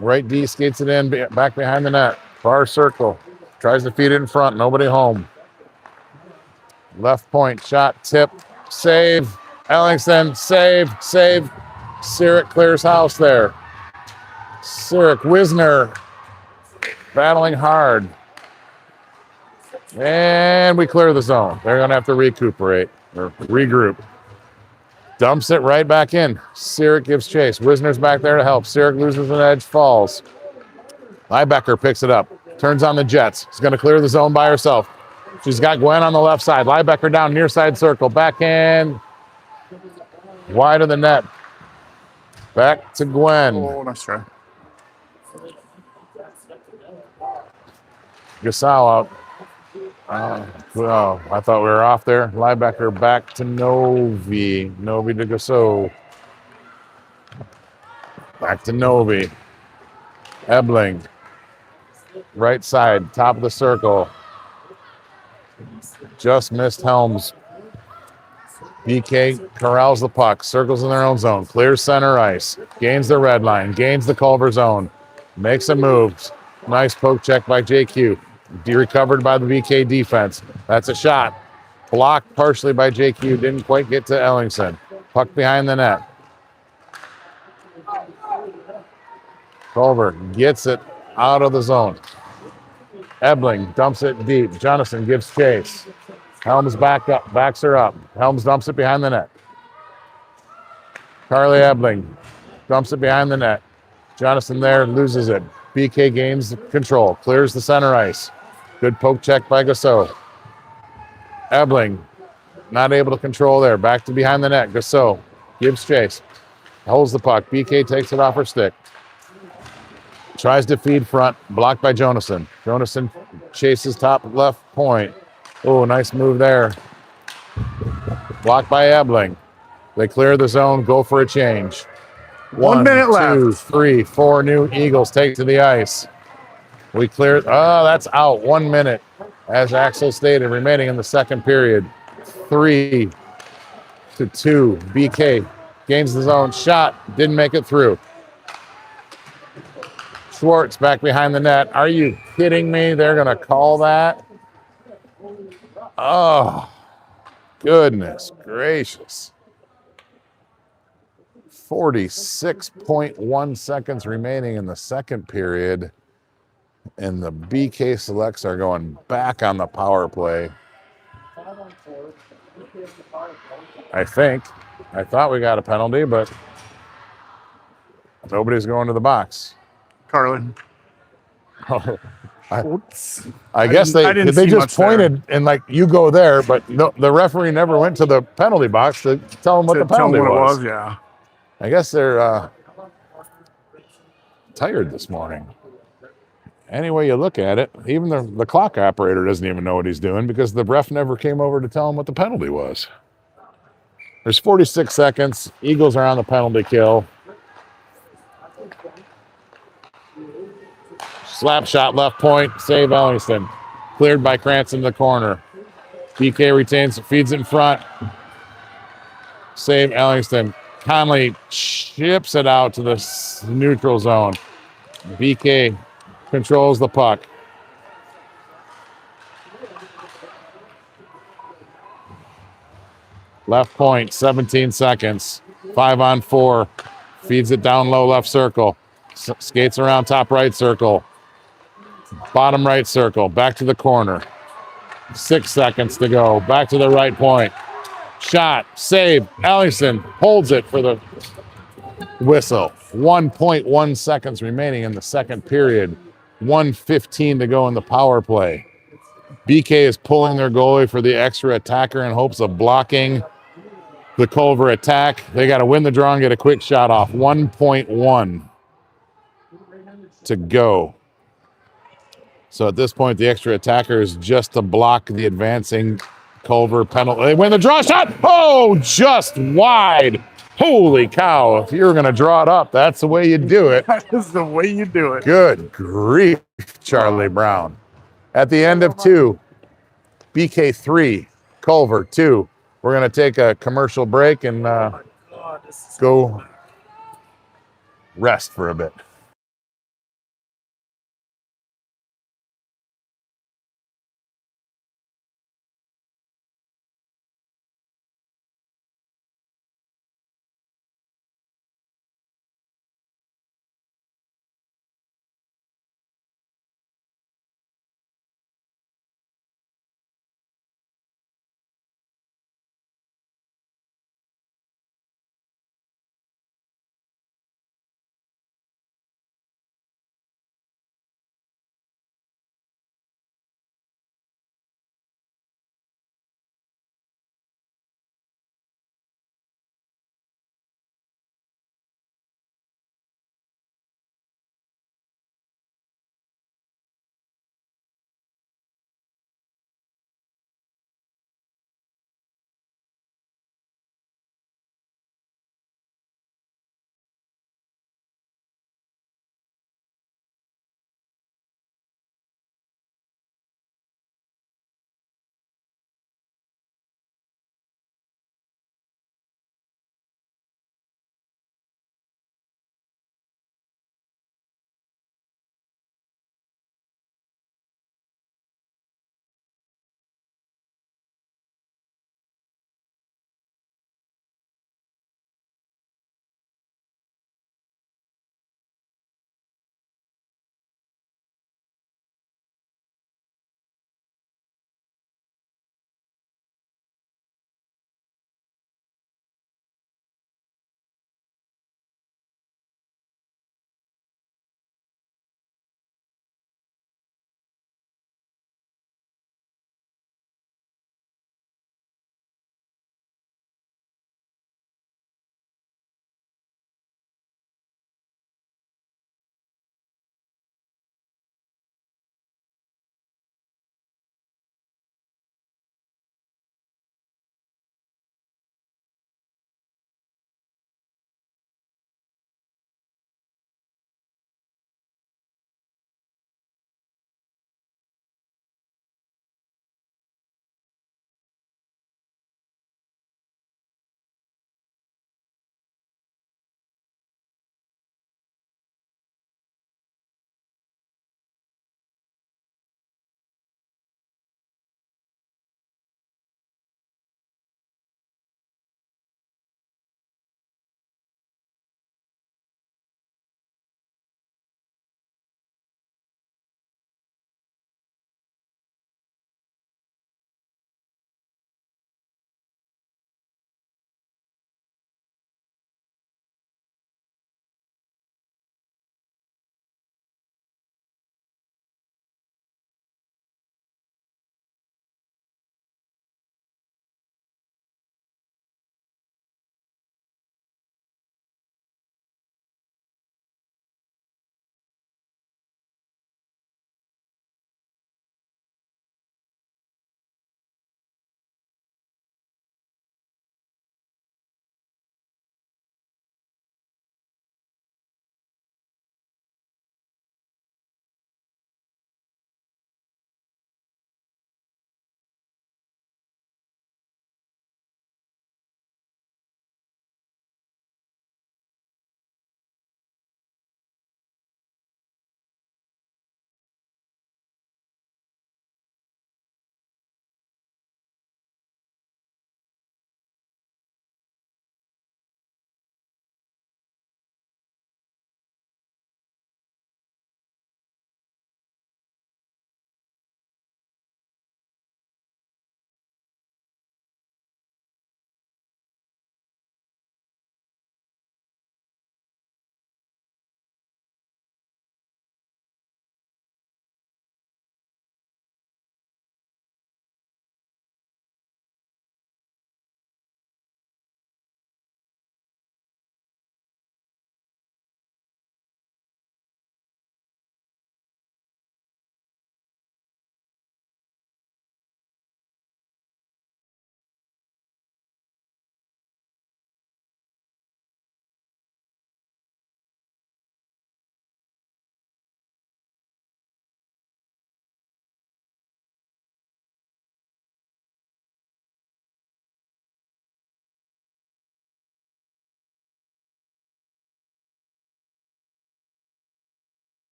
Right D skates it in, back behind the net. Far circle. Tries to feed it in front. Nobody home. Left point. Shot. Tip. Save. Ellingson. Save. Sirik clears house there. Sirik. Wisner. Battling hard. And we clear the zone. They're going to have to recuperate or regroup. Dumps it right back in. Sirik gives chase. Wisner's back there to help. Sirik loses an edge, falls. Liebecker picks it up. Turns on the Jets. She's going to clear the zone by herself. She's got Gwen on the left side. Liebecker down near side circle. Backhand. Wide of the net. Back to Gwen. Oh, nice try. Gasol out. Well, I thought we were off there. Liebecker back to Novi. Novi to Gasol. Back to Novi. Ebling. Right side, top of the circle. Just missed Helms. BK corrals the puck, circles in their own zone, clears center ice, gains the red line, gains the Culver zone, makes a move. Nice poke check by JQ. Recovered by the BK defense. That's a shot. Blocked partially by JQ. Didn't quite get to Ellingson. Puck behind the net. Culver gets it out of the zone. Ebling dumps it deep. Jonathan gives chase. Helms backs her up. Helms dumps it behind the net. Carly Ebling dumps it behind the net. Jonathan there loses it. BK gains control. Clears the center ice. Good poke check by Gasol. Ebling not able to control there. Back to behind the net. Gasol gives chase. Holds the puck. BK takes it off her stick. Tries to feed front, blocked by Jonathan. Jonathan chases top left point. Oh, nice move there. Blocked by Ebling. They clear the zone, go for a change. 1 minute left. 2, 3, 4 new Eagles take to the ice. We cleared. Oh, that's out. 1 minute, as Axel stated, remaining in the second period. 3-2. BK gains the zone. Shot. Didn't make it through. Schwartz back behind the net. Are you kidding me? They're going to call that? Oh, goodness gracious. 46.1 seconds remaining in the second period. And the BK Selects are going back on the power play. I think. I thought we got a penalty, but Nobody's going to the box. Carlin. I, Oops. I guess I didn't they see just much there. pointed and like you go there, but the referee never went to the penalty box to tell them what the To tell penalty them what was. it was, yeah. I guess they're tired this morning. Any way you look at it, even the clock operator doesn't even know what he's doing because the ref never came over to tell him what the penalty was. There's 46 seconds. Eagles are on the penalty kill. Slap shot left point. Save Ellingston. Cleared by Cranston in the corner. BK retains, feeds in front. Save Ellingston. Conley chips it out to the neutral zone. BK controls the puck. Left point, 17 seconds. 5-on-4. Feeds it down low left circle. Skates around top right circle. Bottom right circle. Back to the corner. 6 seconds to go. Back to the right point. Shot. Save. Ellingson holds it for the whistle. 1.1 seconds remaining in the second period. 1:15 to go in the power play. BK is pulling their goalie for the extra attacker in hopes of blocking the Culver attack. They got to win the draw and get a quick shot off. 1.1 to go. So at this point, the extra attacker is just to block the advancing Culver penalty. They win the draw shot. Oh, just wide. Holy cow. If you're going to draw it up, that's the way you do it. That is the way you do it. Good grief, Charlie Brown. At the end of 2, BK 3, Culver 2. We're going to take a commercial break and go rest for a bit.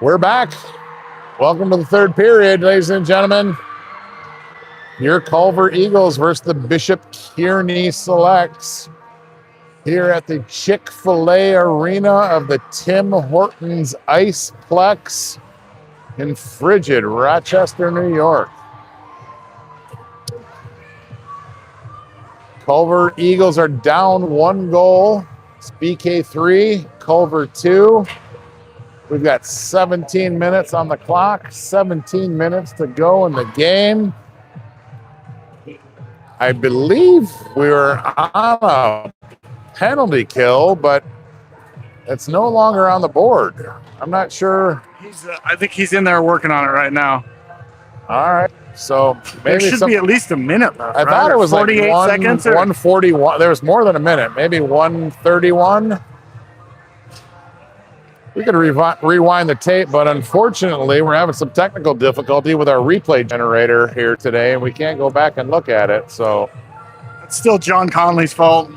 We're back. Welcome to the third period, ladies and gentlemen. Your Culver Eagles versus the Bishop Kearney Selects here at the Chick-fil-A Arena of the Tim Hortons Iceplex in frigid Rochester, New York. Culver Eagles are down 1 goal. It's BK 3, Culver 2. We've got 17 minutes on the clock, 17 minutes to go in the game. I believe we were on a penalty kill, but it's no longer on the board. I'm not sure. I think he's in there working on it right now. All right. So There maybe should be at least a minute left. I thought it was 48 like seconds. Or? 141. There was more than a minute, maybe 131. We could rewind the tape, but unfortunately, we're having some technical difficulty with our replay generator here today, and we can't go back and look at it. So It's still John Conley's fault.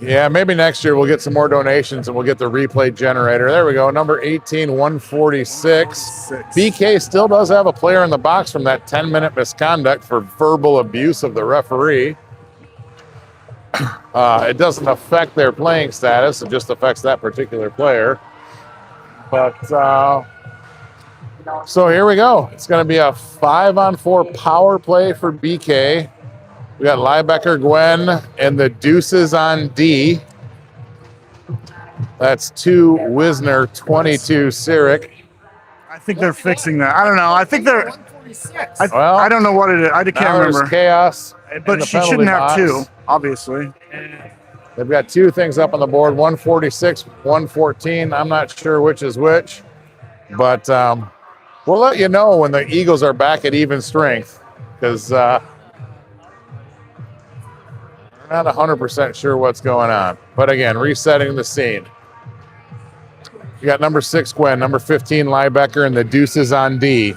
yeah, maybe next year we'll get some more donations and we'll get the replay generator. There we go. Number 18, 146. BK still does have a player in the box from that 10-minute misconduct for verbal abuse of the referee. It doesn't affect their playing status. It just affects that particular player. But so here we go. It's going to be a 5-on-4 power play for BK. We got Liebecker, Gwen, and the deuces on D. That's 2 Wisner, 22 Sirik. I think they're fixing that. I don't know. I think they're. Well, I don't know what it is. I can't Now there's remember. chaos. in But the she penalty shouldn't have box. 2, obviously. They've got 2 things up on the board, 146, 114. I'm not sure which is which, but we'll let you know when the Eagles are back at even strength, because we're not 100% sure what's going on. But again, resetting the scene. You got number 6, Gwen, number 15, Liebecker, and the deuces on D.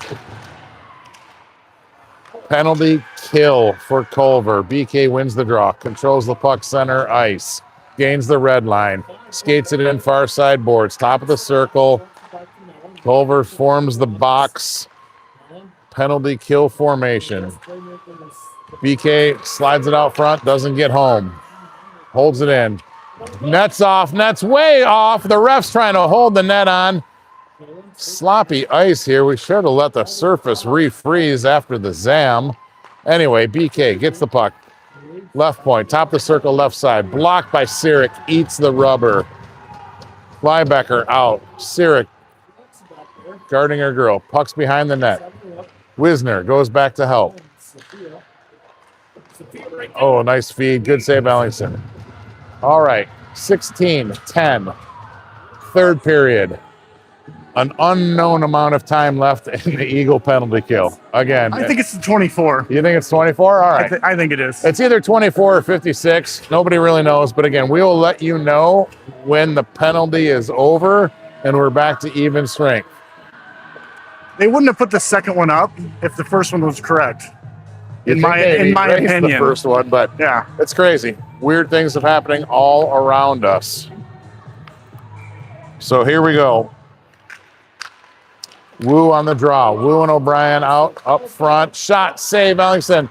Penalty kill for Culver. BK wins the draw, controls the puck center ice, gains the red line, skates it in far side boards, top of the circle. Culver forms the box. Penalty kill formation. BK slides it out front, doesn't get home. Holds it in. Net's off, net's way off. The ref's trying to hold the net on. Sloppy ice here. We should have let the surface refreeze after the zam. Anyway, BK gets the puck. Left point, top of the circle, left side. Blocked by Sirik, eats the rubber. Liebecker out. Sirik guarding her girl. Puck's behind the net. Wisner goes back to help. Oh, nice feed. Good save, Ellingson. All right, 16-10. Third period. An unknown amount of time left in the Eagle penalty kill. Again, I think it's the 24. You think it's 24? All right. I think it is. It's either 24 or 56. Nobody really knows. But again, we will let you know when the penalty is over and we're back to even strength. They wouldn't have put the second one up if the first one was correct. You'd In think my they'd erase opinion. the first one, but Yeah. it's crazy. Weird things are happening all around us. So here we go. Wu on the draw. Wu and O'Brien out up front. Shot, save, Ellingson.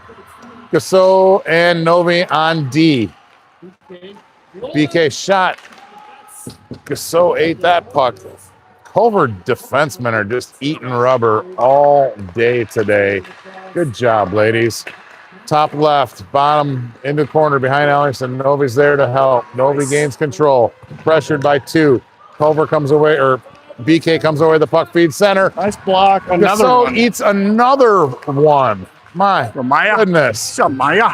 Gasso and Novi on D. BK shot. Gasso ate that puck. Culver defensemen are just eating rubber all day today. Good job, ladies. Top left, bottom into corner behind Ellingson. Novi's there to help. Novi gains control. Pressured by 2. Culver comes away, or BK comes away. The puck feeds center. Nice block. Another Gasso one. eats another one. My Maya. goodness. Maya.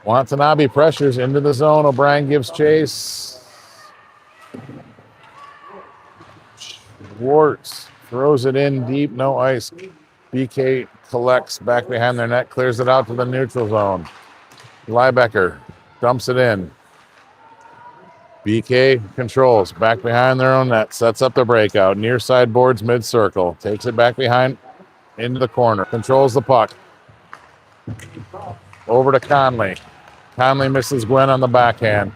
Watanabe pressures into the zone. O'Brien gives chase. Schwartz throws it in deep. No ice. BK collects back behind their net. Clears it out to the neutral zone. Liebecker dumps it in. BK controls back behind their own net. Sets up the breakout. Near side boards mid-circle. Takes it back behind into the corner. Controls the puck. Over to Conley. Conley misses Gwen on the backhand.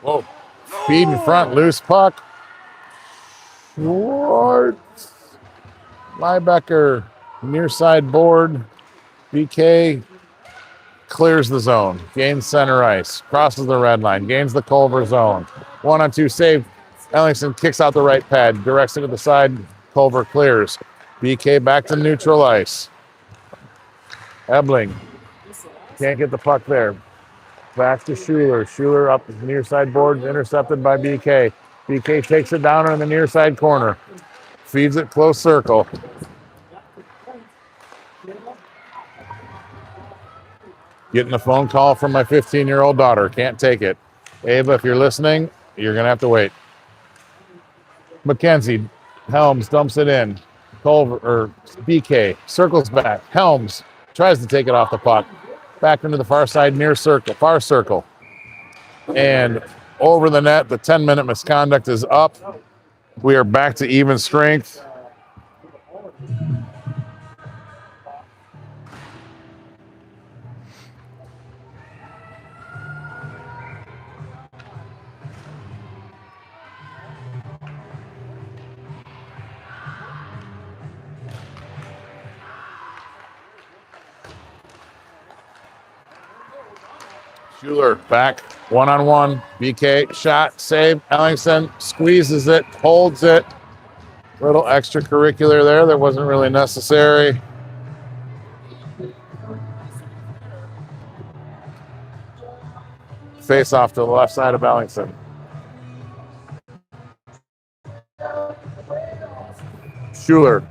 Whoa. Feed in front, loose puck. Schwartz. Liebecker, near side board. BK clears the zone, gains center ice, crosses the red line, gains the Culver zone. 1-on-2 save. Ellingson kicks out the right pad, directs it to the side. Culver clears. BK back to neutral ice. Ebling can't get the puck there. Back to Schuler. Schuler up near side board, intercepted by BK. BK takes it down in the near side corner. Feeds it close circle. Getting a phone call from my 15-year-old daughter. Can't take it. Ava, if you're listening, you're going to have to wait. McKenzie. Helms dumps it in. Culver, or BK circles back. Helms tries to take it off the puck. Back into the far side near circle, far circle. And over the net, the 10-minute misconduct is up. We are back to even strength. Schuler back, one-on-one. BK shot, save. Ellingson squeezes it, holds it. Little extracurricular there that wasn't really necessary. Face off to the left side of Ellingson. Schuler.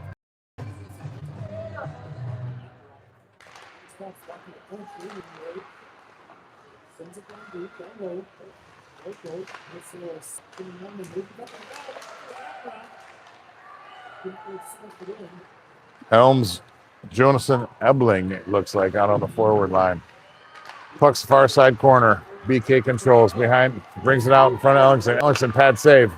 Helms, Jonathan Ebling, it looks like, out on the forward line. Puck's far side corner. BK controls behind, brings it out in front of Ellingson. Ellingson pad save.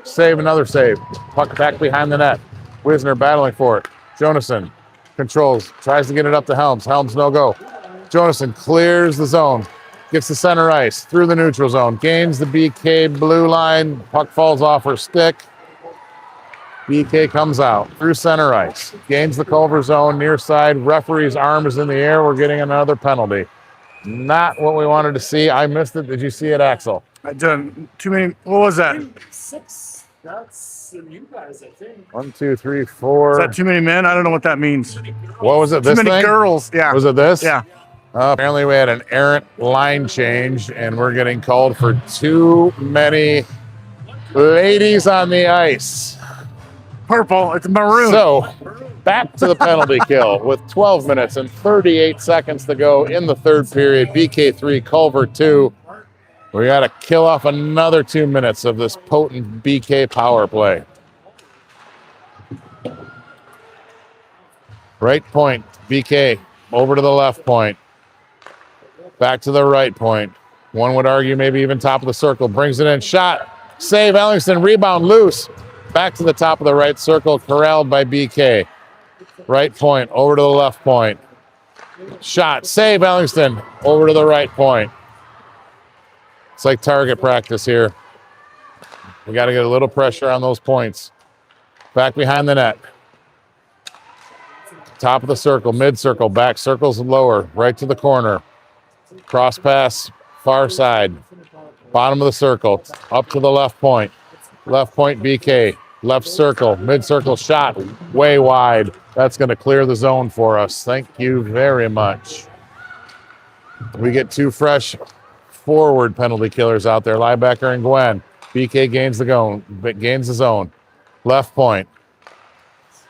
Save, another save. Puck back behind the net. Wisner battling for it. Jonathan controls, tries to get it up to Helms. Helms no go. Jonathan clears the zone. Gets the center ice through the neutral zone. Gains the BK blue line. Puck falls off her stick. BK comes out through center ice. Gains the Culver zone near side. Referee's arm is in the air. We're getting another penalty. Not what we wanted to see. I missed it. Did you see it, Axel? I done too many. What was that? 6. That's you guys, I think. 1, 2, 3, 4. Is that too many men? I don't know what that means. What was it? This Too many thing? girls. Yeah. Was it this? Yeah. Apparently we had an errant line change and we're getting called for too many ladies on the ice. Purple. It's maroon. So back to the penalty kill with 12 minutes and 38 seconds to go in the third period. BK 3, Culver 2. We got to kill off another 2 minutes of this potent BK power play. Right point, BK over to the left point. Back to the right point. One would argue maybe even top of the circle. Brings it in. Shot. Save. Ellingson. Rebound. Loose. Back to the top of the right circle. Corralled by BK. Right point. Over to the left point. Shot. Save. Ellingson. Over to the right point. It's like target practice here. We got to get a little pressure on those points. Back behind the net. Top of the circle. Mid circle. Back circles lower. Right to the corner. Cross pass, far side, bottom of the circle, up to the left point. Left point, BK, left circle, mid-circle shot, way wide. That's going to clear the zone for us. Thank you very much. We get 2 fresh forward penalty killers out there, Liebecker and Gwen. BK gains the zone. Left point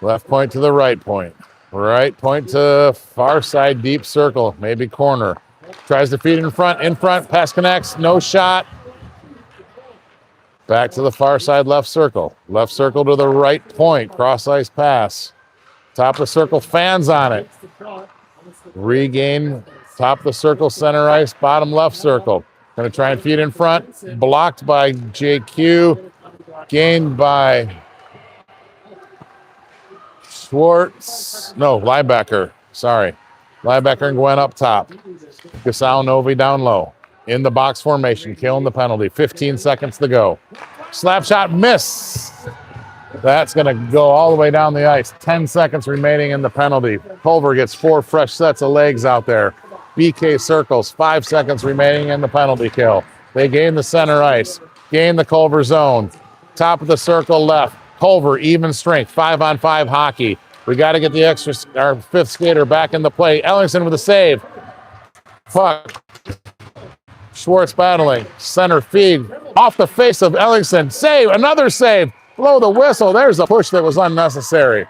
to the right point. Right point to far side, deep circle, maybe corner. Tries to feed in front, pass connects, no shot. Back to the far side left circle to the right point, cross ice pass. Top of the circle, fans on it. Regain, top of the circle, center ice, bottom left circle. Gonna try and feed in front, blocked by JQ, gained by Liebecker, sorry. Liebecker and Gwen up top. Gasal Novi down low. in the box formation, killing the penalty. 15 seconds to go. Slap shot, miss. That's going to go all the way down the ice. 10 seconds remaining in the penalty. Culver gets 4 fresh sets of legs out there. BK circles, 5 seconds remaining in the penalty kill. They gain the center ice, gain the Culver zone. Top of the circle left. Culver, even strength, 5-on-5 hockey. We got to get our 5th skater back in the play. Ellingson with a save. Puck. Schwartz battling. Center feed. Off the face of Ellingson. Save. Another save. Blow the whistle. There's a push that was unnecessary.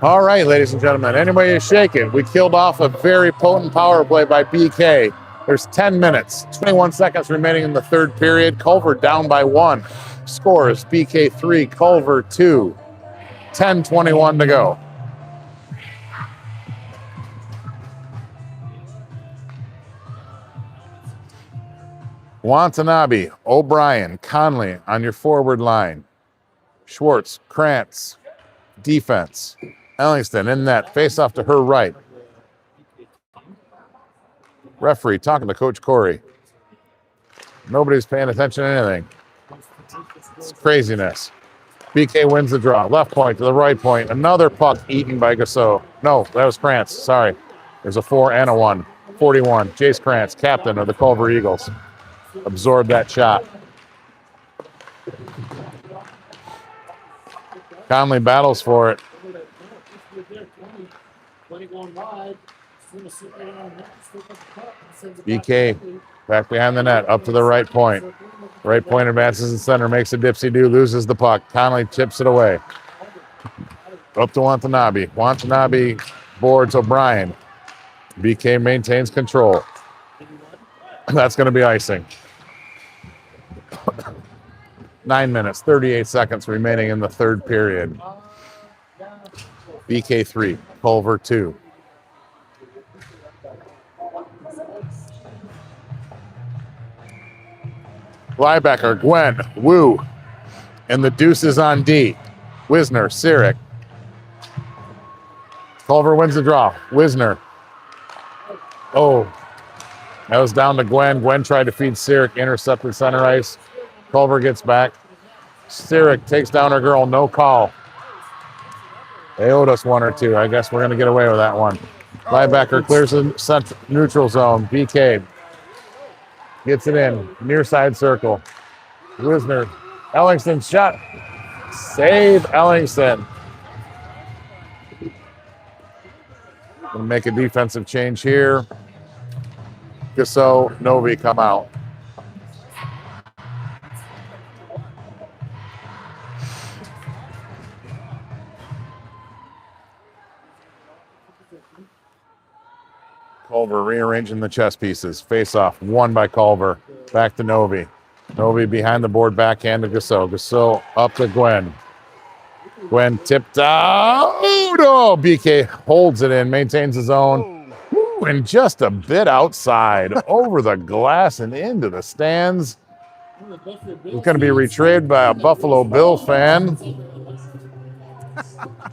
All right, ladies and gentlemen. Any way you shake it, we killed off a very potent power play by BK. There's 10 minutes, 21 seconds remaining in the 3rd period. Culver down by 1. Scores BK 3, Culver 2. 10:21 to go. Watanabe, O'Brien, Conley on your forward line. Schwartz, Krantz, defense. Ellingston in net, face off to her right. Referee talking to Coach Corey. Nobody's paying attention to anything. It's craziness. BK wins the draw. Left point to the right point. Another puck eaten by Gasso. No, that was Krantz. Sorry. There's a 4 and a 1. 41. Jace Krantz, captain of the Culver Eagles. Absorbed that shot. Conley battles for it. BK back behind the net, up to the right point. Right point advances in center, makes a dipsy-do, loses the puck. Conley chips it away. Up to Watanabe. Watanabe boards O'Brien. BK maintains control. That's going to be icing. 9 minutes, 38 seconds remaining in the 3rd period. BK 3, Culver 2. Liebecker, Gwen, Wu, and the deuce is on D. Wisner, Sirik. Culver wins the draw. Wisner. Oh, that was down to Gwen. Gwen tried to feed Sirik, intercepted center ice. Culver gets back. Sirik takes down her girl, no call. They owed us 1 or 2. I guess we're going to get away with that one. Liebecker clears the neutral zone. BK gets it in, near side circle. Wisner, Ellingson shot. Save Ellingson. Gonna make a defensive change here. Gasso, Novi come out. Culver rearranging the chess pieces. Face off, won by Culver. Back to Novi. Novi behind the board, backhand to Gasso. Gasso up to Gwen. Gwen tipped out. Oh, BK holds it in, maintains his own. Woo, and just a bit outside, over the glass and into the stands. It's going to be retrieved by a Buffalo Bill fan.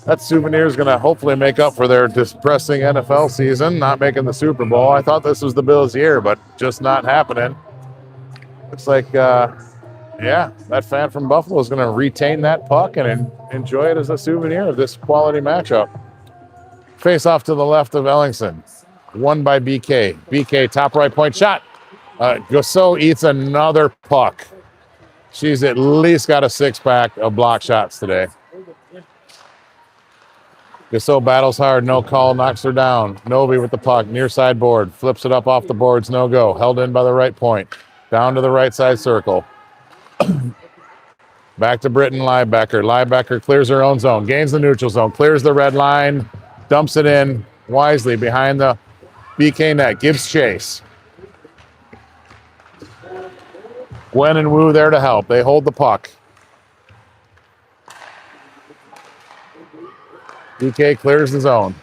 That souvenir is going to hopefully make up for their depressing NFL season, not making the Super Bowl. I thought this was the Bills' year, but just not happening. Looks like, that fan from Buffalo is going to retain that puck and enjoy it as a souvenir of this quality matchup. Face off to the left of Ellingson. Won by BK. BK, top right point shot. Gasso eats another puck. She's at least got a 6-pack of block shots today. Gasso battles hard, no call, knocks her down. Novi with the puck, near side board, flips it up off the boards, no go. Held in by the right point, down to the right side circle. Back to Britton Liebecker. Liebecker clears her own zone, gains the neutral zone, clears the red line, dumps it in wisely behind the BK net, gives chase. Gwen and Wu there to help. They hold the puck. BK clears the zone,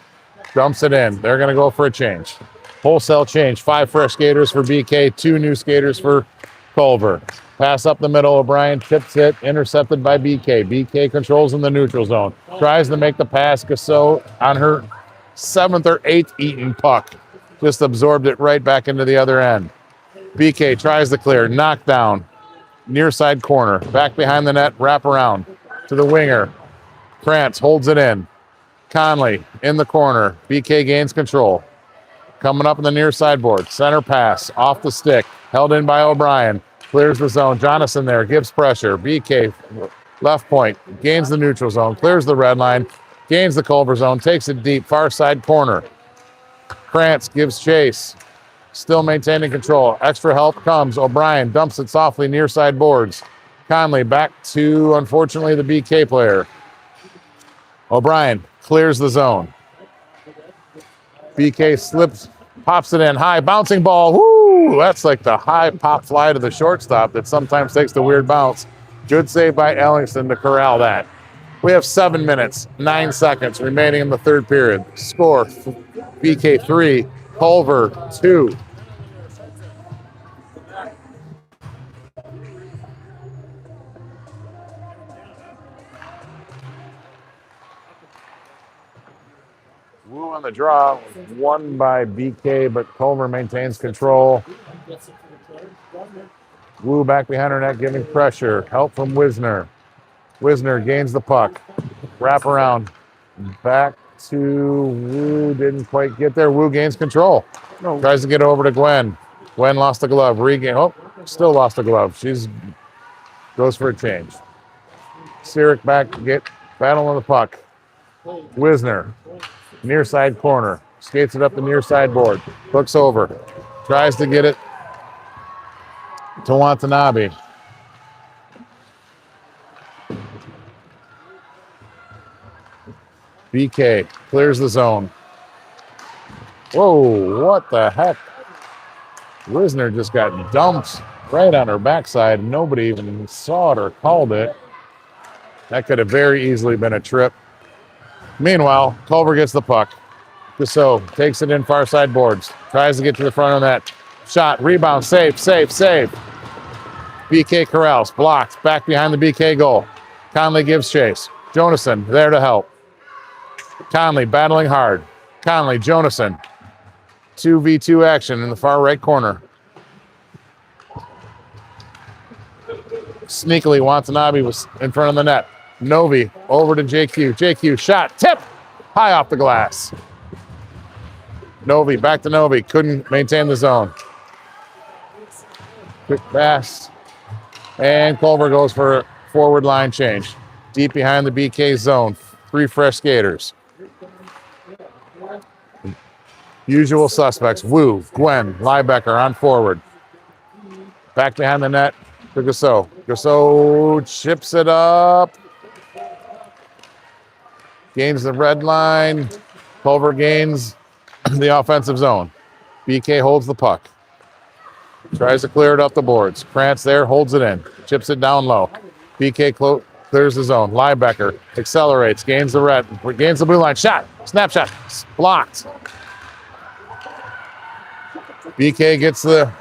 dumps it in. They're going to go for a change. Wholesale change. 5 fresh skaters for BK, 2 new skaters for Culver. Pass up the middle. O'Brien tips it, intercepted by BK. BK controls in the neutral zone. Tries to make the pass. Gasso on her 7th or 8th eaten puck. just absorbed it right back into the other end. BK tries to clear, knockdown, near side corner, back behind the net, wrap around to the winger. Krantz holds it in. Conley in the corner. BK gains control. Coming up in the near sideboard. Center pass off the stick. Held in by O'Brien. Clears the zone. Jonathan there gives pressure. BK left point. Gains the neutral zone. Clears the red line. Gains the Culver zone. Takes it deep. Far side corner. Krantz gives chase. Still maintaining control. Extra help comes. O'Brien dumps it softly near side boards. Conley back to, unfortunately, the BK player. O'Brien clears the zone. BK slips, pops it in high, bouncing ball. Woo! That's like the high pop fly to the shortstop that sometimes takes the weird bounce. Good save by Ellingson to corral that. We have 7 minutes, 9 seconds remaining in the third period. Score, BK 3, Culver 2. Woo on the draw, won by BK, but Culver maintains control. Woo back behind her net, giving pressure. Help from Wisner. Wisner gains the puck. Wrap around. Back to Woo. Didn't quite get there. Woo gains control. Tries to get over to Gwen. Gwen lost the glove. Regain. Oh, still lost the glove. She's goes for a change. Sirik back. Get battling the puck. Wisner. Near side corner. Skates it up the near side board. Hooks over. Tries to get it to Watanabe. BK clears the zone. Whoa, what the heck? Wisner just got dumped right on her backside. Nobody even saw it or called it. That could have very easily been a trip. Meanwhile, Culver gets the puck. Gusso takes it in far side boards. Tries to get to the front of that. Shot, rebound, save. BK corrals, blocked, back behind the BK goal. Conley gives chase. Jonason there to help. Conley battling hard. Conley, Jonason. 2v2 action in the far right corner. Sneakily, Watanabe was in front of the net. Novi over to JQ. JQ shot, tip, high off the glass. Novi, back to Novi. Couldn't maintain the zone. Quick pass. And Culver goes for a forward line change. Deep behind the BK zone. 3 fresh skaters. Usual suspects. Woo, Gwen, Liebecker on forward. Back behind the net to Gusso. Gusso chips it up. Gains the red line. Culver gains the offensive zone. BK holds the puck. Tries to clear it up the boards. Krantz there, holds it in. Chips it down low. BK clears the zone. Liebecker accelerates, gains the blue line. Shot, snapshot, blocked. BK gets the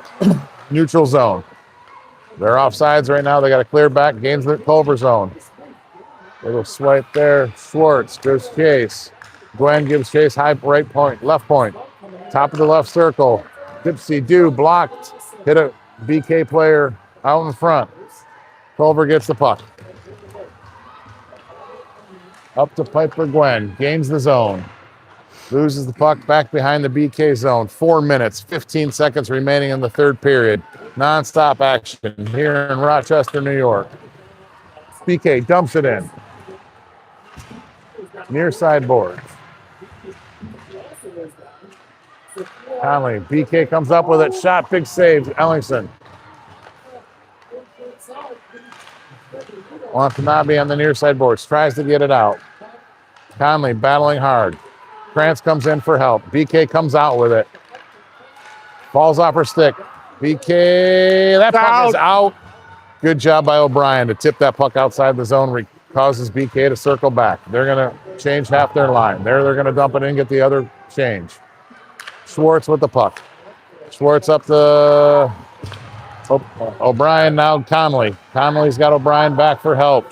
neutral zone. They're offsides right now. They got to clear back, gains the Culver zone. Little swipe there. Schwartz gives chase. Gwen gives chase, high right point, left point. Top of the left circle. Dipsy Do blocked. Hit a BK player out in front. Culver gets the puck. Up to Piper Gwen. Gains the zone. Loses the puck back behind the BK zone. 4 minutes, 15 seconds remaining in the third period. Non-stop action here in Rochester, New York. BK dumps it in. Near sideboard. Conley. BK comes up with it. Shot. Big save. Ellingson. Watanabe on the near sideboards. Tries to get it out. Conley battling hard. Krantz comes in for help. BK comes out with it. Falls off her stick. BK. That puck is out. Good job by O'Brien to tip that puck outside the zone. Causes BK to circle back. They're going to change half their line. They're going to dump it in, get the other change. Schwartz with the puck. Schwartz up the O'Brien, now Conley. Conley's got O'Brien back for help.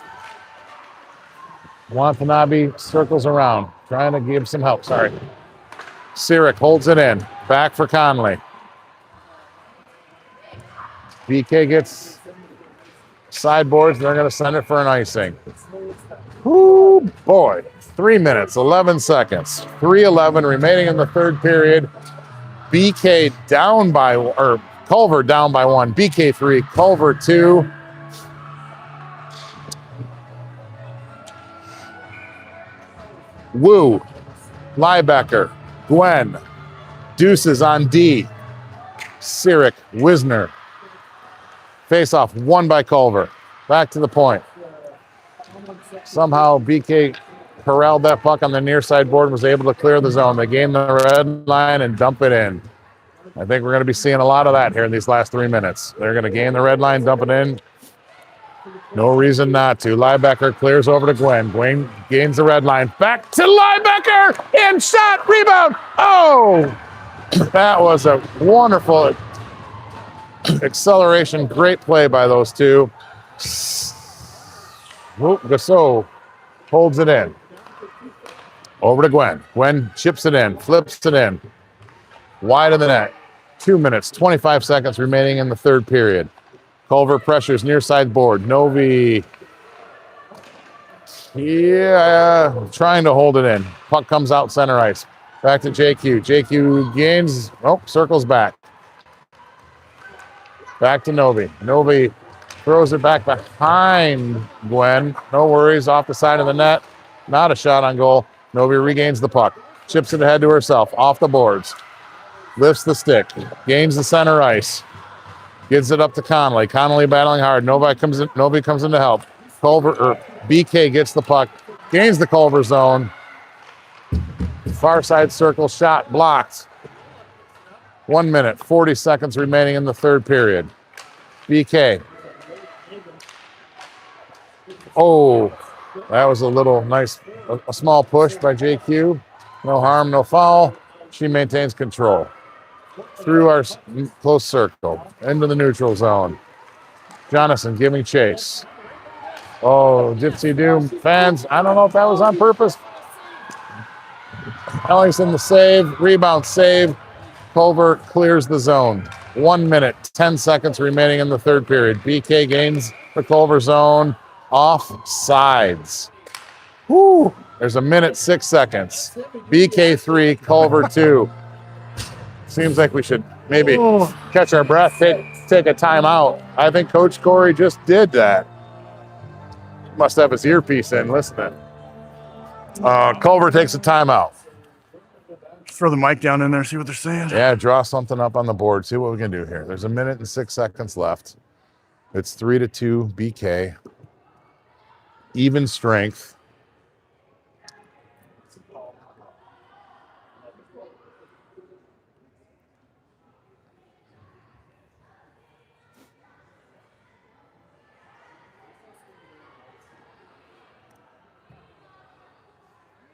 Watanabe circles around, trying to give some help. Sirik holds it in. Back for Conley. BK gets sideboards. They're going to send it for an icing. Ooh, boy. 3 minutes, 11 seconds. 3:11 remaining in the third period. BK down by, or Culver down by 1. BK 3, Culver 2. Wu, Liebecker, Gwen, Deuces on D. Sirik, Wisner. Face off, won by Culver. Back to the point. Somehow BK corralled that puck on the near side board and was able to clear the zone. They gained the red line and dump it in. I think we're going to be seeing a lot of that here in these last 3 minutes. They're going to gain the red line, dump it in. No reason not to. Liebecker clears over to Gwen. Gwen gains the red line. Back to Liebecker! In shot, rebound! Oh! That was a wonderful acceleration. Great play by those two. Gasso holds it in. Over to Gwen. Gwen chips it in, flips it in. Wide of the net. 2 minutes, 25 seconds remaining in the third period. Culver pressures near side board. Novi, trying to hold it in. Puck comes out center ice. Back to JQ. JQ gains, circles back. Back to Novi. Novi throws it back behind Gwen. No worries, off the side of the net. Not a shot on goal. Novi regains the puck. Chips it ahead to herself, off the boards. Lifts the stick. Gains the center ice. Gives it up to Conley. Conley battling hard. Novi comes in to help. BK gets the puck. Gains the Culver zone. Far side circle shot blocked. 1 minute, 40 seconds remaining in the third period. BK. Oh, that was a small push by JQ. No harm, no foul. She maintains control. Through our close circle, into the neutral zone. Jonathan giving chase. Oh, Gypsy Doom fans, I don't know if that was on purpose. Ellingson the save, rebound save. Culver clears the zone. 1 minute, 10 seconds remaining in the third period. BK gains the Culver zone. Off sides. Woo! There's a minute, 6 seconds. BK 3, Culver 2. Seems like we should maybe catch our breath, take a timeout. I think Coach Corey just did that. Must have his earpiece in listening. Culver takes a timeout. Throw the mic down in there, see what they're saying. Yeah, draw something up on the board. See what we can do here. There's a minute and 6 seconds left. It's 3-2 BK. Even strength.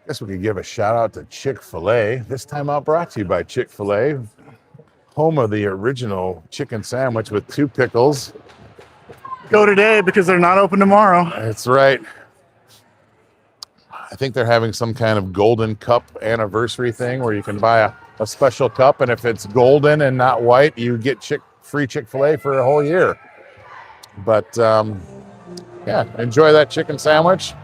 Guess we could give a shout out to Chick-fil-A. This time out brought to you by Chick-fil-A, home of the original chicken sandwich with 2 pickles. Go today because they're not open tomorrow. That's right. I think they're having some kind of golden cup anniversary thing where you can buy a special cup, and if it's golden and not white, you get free Chick-fil-A for a whole year. But yeah, enjoy that chicken sandwich.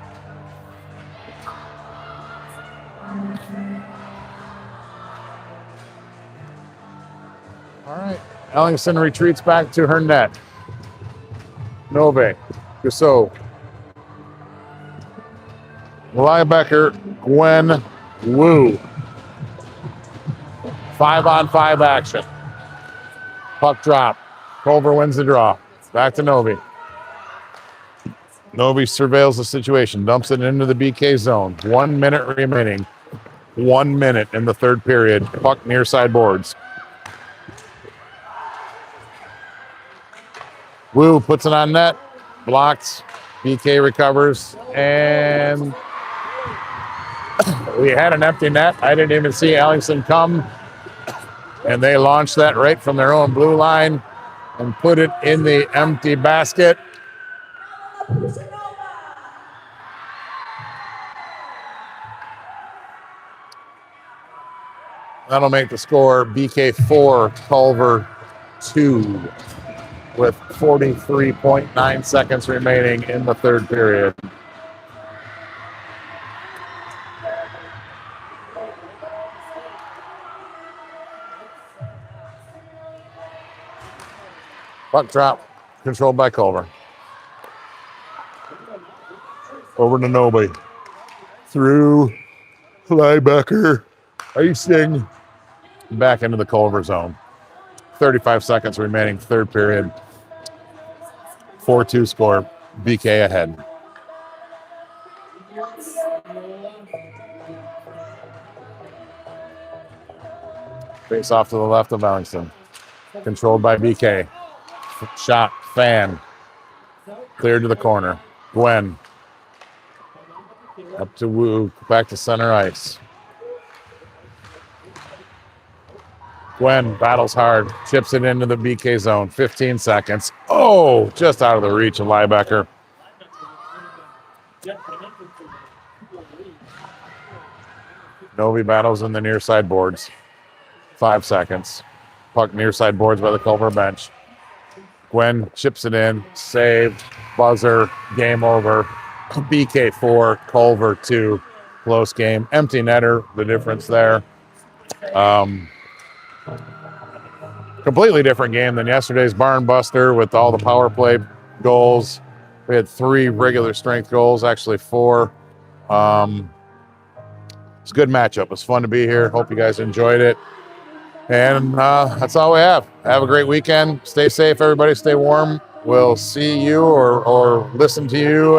All right. Ellingson retreats back to her net. Nove, Gasso, Liebecker, Gwen, Wu. 5-on-5 action. Puck drop. Culver wins the draw. Back to Novi. Novi surveils the situation, dumps it into the BK zone. 1 minute remaining. 1 minute in the third period. Puck near side boards. Wu puts it on net, blocked. BK recovers, and we had an empty net. I didn't even see Ellingson come, and they launched that right from their own blue line and put it in the empty basket. That'll make the score BK 4, Culver 2, with 43.9 seconds remaining in the third period. Puck drop, controlled by Culver. Over to Noby. Through Liebecker. Icing. Back into the Culver zone. 35 seconds remaining, third period. 4-2 score. BK ahead. Face off to the left of Ellingson. Controlled by BK. Shot, fan. Cleared to the corner. Gwen. Up to Wu. Back to center ice. Gwen battles hard. Chips it into the BK zone. 15 seconds. Oh, just out of the reach of Liebecker. Novi battles in the near side boards. 5 seconds. Puck near side boards by the Culver bench. Gwen chips it in. Saved. Buzzer. Game over. BK 4, Culver 2. Close game. Empty netter, the difference there. Completely different game than yesterday's barn buster with all the power play goals. We had 3 regular strength goals, actually 4. It's a good matchup. It was fun to be here. Hope you guys enjoyed it. And that's all we have. Have a great weekend. Stay safe, everybody. Stay warm. We'll see you or listen to you.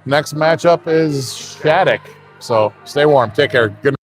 Next matchup is Shattuck. So stay warm. Take care. Good night.